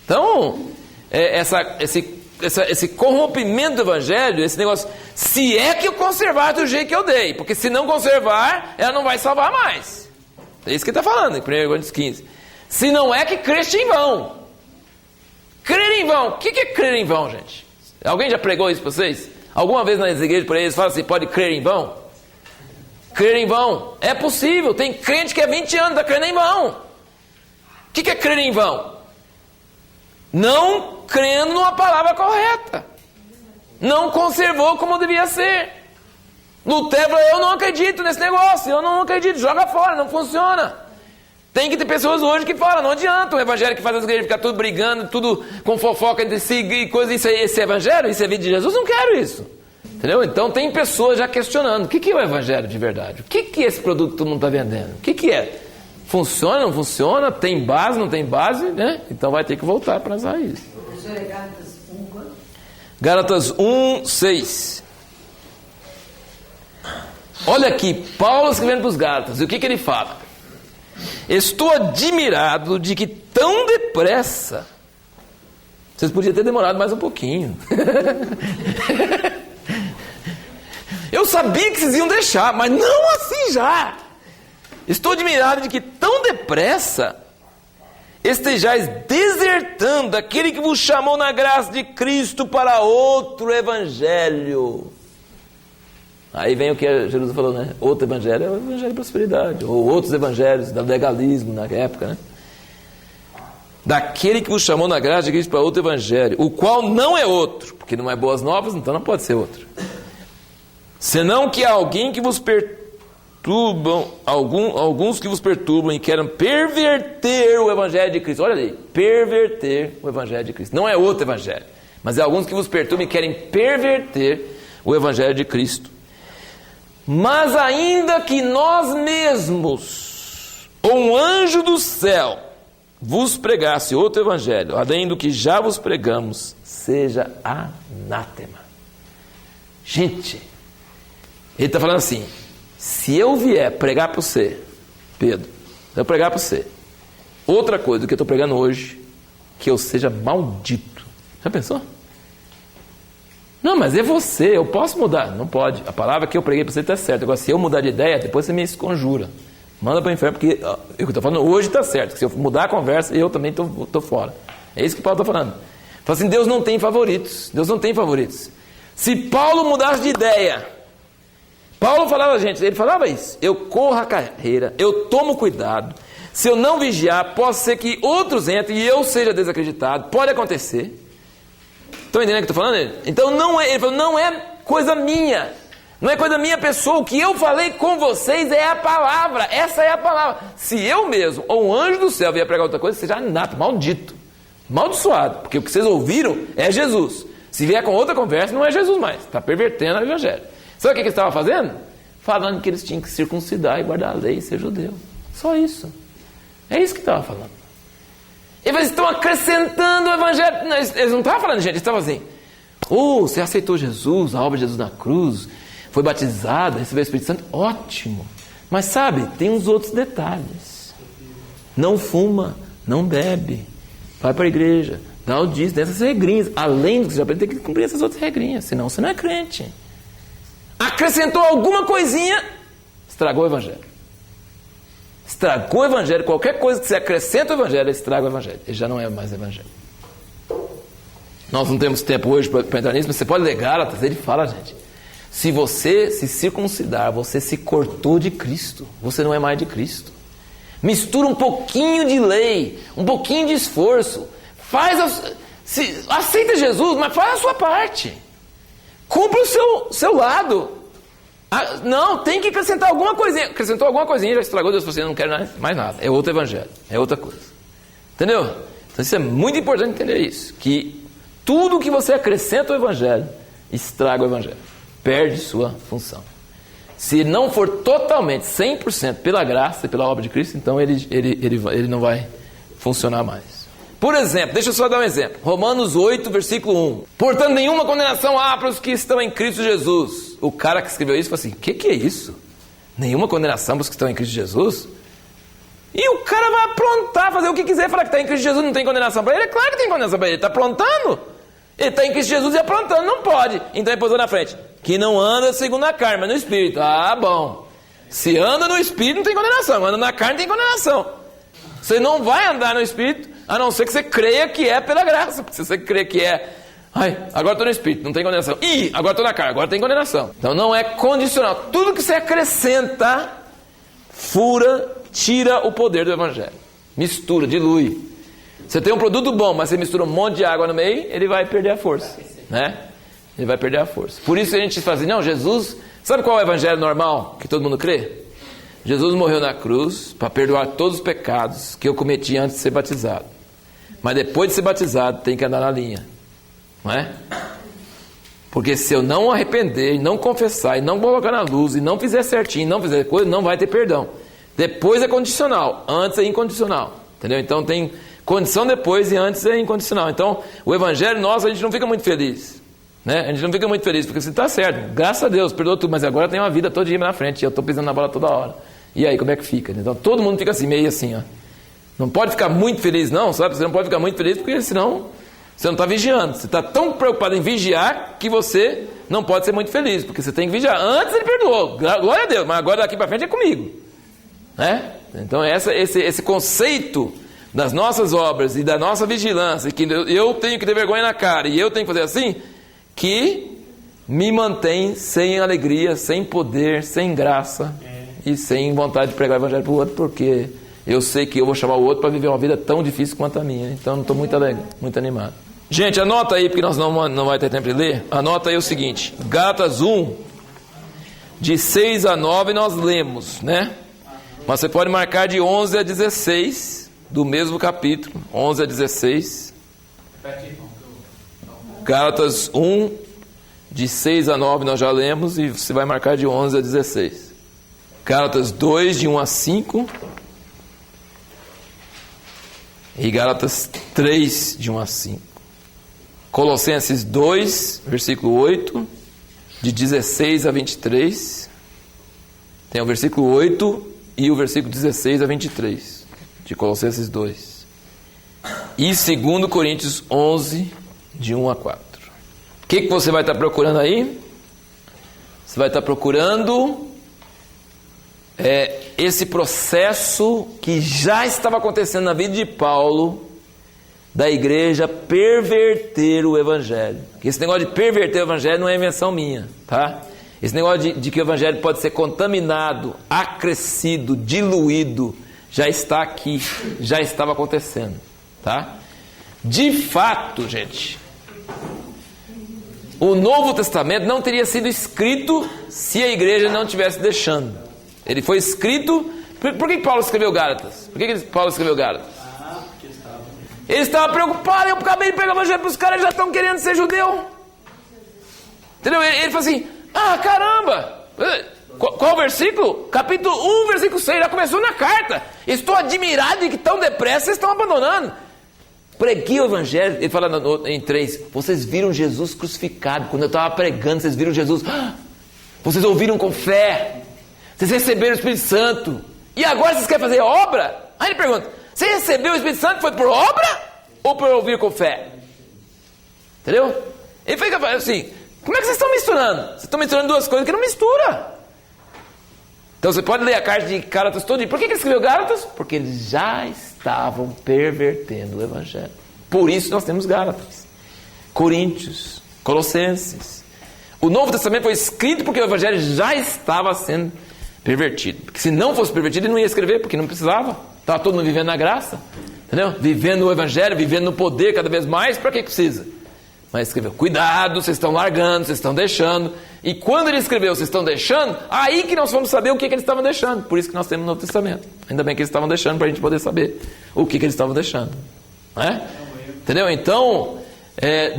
Então, esse corrompimento do Evangelho, esse negócio, se é que eu conservar do jeito que eu dei, porque se não conservar, ela não vai salvar mais. É isso que ele está falando em 1 Coríntios 15. Se não é que creste em vão. Crer em vão. O que é crer em vão, gente? Alguém já pregou isso para vocês? Alguma vez nas igrejas por aí eles falam assim, pode crer em vão? Crer em vão. É possível. Tem crente que há 20 anos está crendo em vão. O que é crer em vão? Não crendo numa palavra correta. Não conservou como devia ser. Lutero falou, eu não acredito nesse negócio, eu não acredito, joga fora, não funciona. Tem que ter pessoas hoje que falam, não adianta, o evangelho que faz as igrejas ficar tudo brigando, tudo com fofoca entre si e coisa, esse evangelho, isso é vida de Jesus, não quero isso. Entendeu? Então tem pessoas já questionando, o que é o evangelho de verdade? O que é esse produto que todo mundo está vendendo? O que é? Funciona, não funciona? Tem base, não tem base? Né? Então vai ter que voltar para as raízes. Professor, é Gálatas 1, quanto? Gálatas 1, 6. Olha aqui, Paulo escrevendo para os Gálatas, e o que ele fala? Estou admirado de que tão depressa, vocês podiam ter demorado mais um pouquinho. Eu sabia que vocês iam deixar, mas não assim já. Estou admirado de que tão depressa estejais desertando aquele que vos chamou na graça de Cristo para outro evangelho. Aí vem o que Jesus falou, né? Outro evangelho é o evangelho de prosperidade, ou outros evangelhos do legalismo na época, né? Daquele que vos chamou na graça de Cristo para outro evangelho, o qual não é outro, porque não é boas novas, então não pode ser outro. Senão que há alguém que vos perturbam, alguns que vos perturbam e querem perverter o evangelho de Cristo. Olha aí, perverter o evangelho de Cristo. Não é outro evangelho, mas é alguns que vos perturbam e querem perverter o evangelho de Cristo. Mas ainda que nós mesmos, ou um anjo do céu, vos pregasse outro evangelho, além do que já vos pregamos, seja anátema. Gente, ele está falando assim, se eu vier pregar para você, Pedro, se eu pregar para você, outra coisa do que eu estou pregando hoje, que eu seja maldito. Já pensou? Não, mas é você, eu posso mudar. Não pode. A palavra que eu preguei para você está certa. Agora, se eu mudar de ideia, depois você me esconjura. Manda para o inferno, porque eu estou falando hoje está certo. Se eu mudar a conversa, eu também estou fora. É isso que Paulo está falando. Fala assim, Deus não tem favoritos. Deus não tem favoritos. Se Paulo mudasse de ideia, Paulo falava, gente, ele falava isso. Eu corro a carreira, eu tomo cuidado. Se eu não vigiar, pode ser que outros entrem e eu seja desacreditado. Pode acontecer. Estão entendendo o que eu estou falando? Então não é, ele falou, não é coisa minha. Não é coisa minha pessoa. O que eu falei com vocês é a palavra. Essa é a palavra. Se eu mesmo, ou um anjo do céu vier pregar outra coisa, seja nato, maldito. Maldiçoado. Porque o que vocês ouviram é Jesus. Se vier com outra conversa, não é Jesus mais. Está pervertendo o evangelho. Sabe o que ele estava fazendo? Falando que eles tinham que circuncidar e guardar a lei e ser judeu. Só isso. É isso que estava falando. Eles estão acrescentando o evangelho. Não, eles não estavam falando, gente, eles estavam assim, você aceitou Jesus, a obra de Jesus na cruz, foi batizado, recebeu o Espírito Santo, ótimo. Mas sabe, tem uns outros detalhes. Não fuma, não bebe, vai para a igreja, dá o dízimo, tem essas regrinhas. Além do que você já aprende, tem que cumprir essas outras regrinhas, senão você não é crente. Acrescentou alguma coisinha, estragou o evangelho. Estragou o evangelho, qualquer coisa que você acrescenta ao evangelho, estraga o evangelho. Ele já não é mais evangelho. Nós não temos tempo hoje para entrar nisso, mas você pode ler Gálatas, ele fala, gente, se você se circuncidar, você se cortou de Cristo, você não é mais de Cristo. Mistura um pouquinho de lei, um pouquinho de esforço, aceita Jesus, mas faz a sua parte. Cumpre o seu lado. Não, tem que acrescentar alguma coisinha. Acrescentou alguma coisinha, já estragou. Deus falou assim, eu não quero mais nada. É outro evangelho, é outra coisa. Entendeu? Então isso é muito importante entender isso. Que tudo que você acrescenta ao evangelho, estraga o evangelho. Perde sua função. Se não for totalmente, 100% pela graça e pela obra de Cristo, então ele não vai funcionar mais. Por exemplo, deixa eu só dar um exemplo. Romanos 8, versículo 1. Portanto, nenhuma condenação há para os que estão em Cristo Jesus. O cara que escreveu isso falou assim, o que é isso? Nenhuma condenação para os que estão em Cristo Jesus? E o cara vai aprontar, fazer o que quiser, falar que está em Cristo Jesus, não tem condenação para ele? É claro que tem condenação para ele, ele está aprontando. Ele está em Cristo Jesus e aprontando, não pode. Então ele pôs na frente, que não anda segundo a carne, mas no Espírito. Ah, bom. Se anda no Espírito não tem condenação, anda na carne tem condenação. Você não vai andar no Espírito, A não ser que você creia que é pela graça. Porque se você crê que é, agora estou no Espírito, não tem condenação. Agora estou na carne, agora tem condenação. Então não é condicional. Tudo que você acrescenta, fura, tira o poder do Evangelho. Mistura, dilui. Você tem um produto bom, mas você mistura um monte de água no meio, ele vai perder a força, né? Ele vai perder a força. Por isso a gente fala assim, não, Jesus... Sabe qual é o Evangelho normal, que todo mundo crê? Jesus morreu na cruz para perdoar todos os pecados que eu cometi antes de ser batizado. Mas depois de ser batizado, tem que andar na linha. Não é? Porque se eu não arrepender, não confessar, e não colocar na luz, e não fizer certinho, não fizer coisa, não vai ter perdão. Depois é condicional, antes é incondicional. Entendeu? Então tem condição depois e antes é incondicional. Então o Evangelho nosso, a gente não fica muito feliz. Né? A gente não fica muito feliz, porque você está certo, graças a Deus, perdoou tudo, mas agora tem uma vida todo dia na frente, e eu estou pisando na bola toda hora. E aí, como é que fica? Então todo mundo fica assim, meio assim, ó. Não pode ficar muito feliz não, sabe? Você não pode ficar muito feliz, porque senão você não está vigiando. Você está tão preocupado em vigiar, que você não pode ser muito feliz, porque você tem que vigiar. Antes ele perdoou, glória a Deus, mas agora daqui para frente é comigo. Né? Então esse conceito das nossas obras e da nossa vigilância, que eu tenho que ter vergonha na cara, e eu tenho que fazer assim, que me mantém sem alegria, sem poder, sem graça e sem vontade de pregar o Evangelho para o outro, porque eu sei que eu vou chamar o outro para viver uma vida tão difícil quanto a minha. Então não estou muito alegre, muito animado. Gente, anota aí, porque nós não vai ter tempo de ler. Anota aí o seguinte, Gálatas 1, de 6 a 9 nós lemos, né? Mas você pode marcar de 11 a 16 do mesmo capítulo, 11 a 16. Gálatas 1, de 6 a 9 nós já lemos, e você vai marcar de 11 a 16. Gálatas 2, de 1 a 5. E Gálatas 3, de 1 a 5. Colossenses 2, versículo 8, de 16 a 23. Tem o versículo 8 e o versículo 16 a 23, de Colossenses 2. E 2 Coríntios 11, de 1 a 4. O que você vai estar procurando aí? Você vai estar procurando esse processo que já estava acontecendo na vida de Paulo, da igreja perverter o Evangelho. Esse negócio de perverter o Evangelho não é invenção minha, tá? Esse negócio de que o Evangelho pode ser contaminado, acrescido, diluído, já está aqui, já estava acontecendo, tá? De fato, gente, o Novo Testamento não teria sido escrito se a igreja não estivesse deixando. Ele foi escrito... Por que Paulo escreveu Gálatas? Por que Paulo escreveu Gálatas? Ele estava preocupado, eu acabei de pegar o Evangelho para os caras, já estão querendo ser judeu. Entendeu? Ele falou assim, caramba, qual versículo? Capítulo 1, versículo 6, já começou na carta. Estou admirado de que tão depressa vocês estão abandonando. Preguei o Evangelho, ele fala em 3, vocês viram Jesus crucificado. Quando eu estava pregando, vocês viram Jesus, vocês ouviram com fé, vocês receberam o Espírito Santo, e agora vocês querem fazer obra? Aí ele pergunta, você recebeu o Espírito Santo, foi por obra ou por ouvir com fé? Entendeu? Ele fica falando assim, como é que vocês estão misturando? Vocês estão misturando duas coisas que não mistura. Então você pode ler a carta de Gálatas todo dia. Por que ele escreveu Gálatas? Porque eles já estavam pervertendo o Evangelho. Por isso nós temos Gálatas, Coríntios, Colossenses. O Novo Testamento foi escrito porque o Evangelho já estava sendo pervertido. Porque se não fosse pervertido, ele não ia escrever, porque não precisava. Estava todo mundo vivendo na graça, entendeu? Vivendo o Evangelho, vivendo no poder cada vez mais. Para que precisa? Mas escreveu, cuidado, vocês estão largando, vocês estão deixando. E quando ele escreveu, vocês estão deixando, aí que nós vamos saber o que eles estavam deixando. Por isso que nós temos no Novo Testamento. Ainda bem que eles estavam deixando, para a gente poder saber o que eles estavam deixando. Entendeu? Então,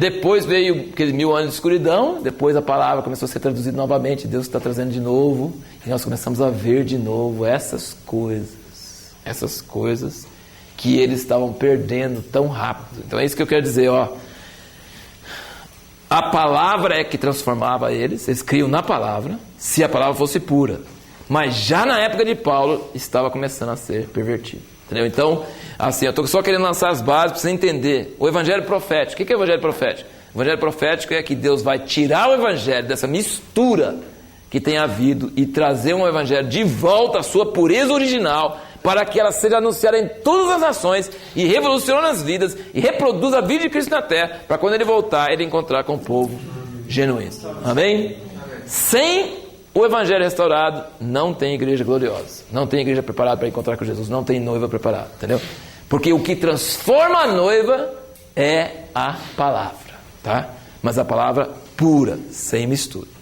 depois veio aqueles 1000 anos de escuridão, depois a palavra começou a ser traduzida novamente, Deus está trazendo de novo, e nós começamos a ver de novo essas coisas que eles estavam perdendo tão rápido. Então é isso que eu quero dizer, a palavra é que transformava eles criam na palavra, se a palavra fosse pura. Mas já na época de Paulo, estava começando a ser pervertido. Entendeu? Então, assim, eu estou só querendo lançar as bases para você entender. O Evangelho profético, o que é o Evangelho profético? O Evangelho profético é que Deus vai tirar o Evangelho dessa mistura que tem havido e trazer um Evangelho de volta à sua pureza original, para que ela seja anunciada em todas as nações e revolucione as vidas e reproduza a vida de Cristo na terra, para quando ele voltar, ele encontrar com o povo genuíno. Amém? Sem o evangelho restaurado, não tem igreja gloriosa, não tem igreja preparada para encontrar com Jesus, não tem noiva preparada, entendeu? Porque o que transforma a noiva é a palavra, tá? Mas a palavra pura, sem mistura.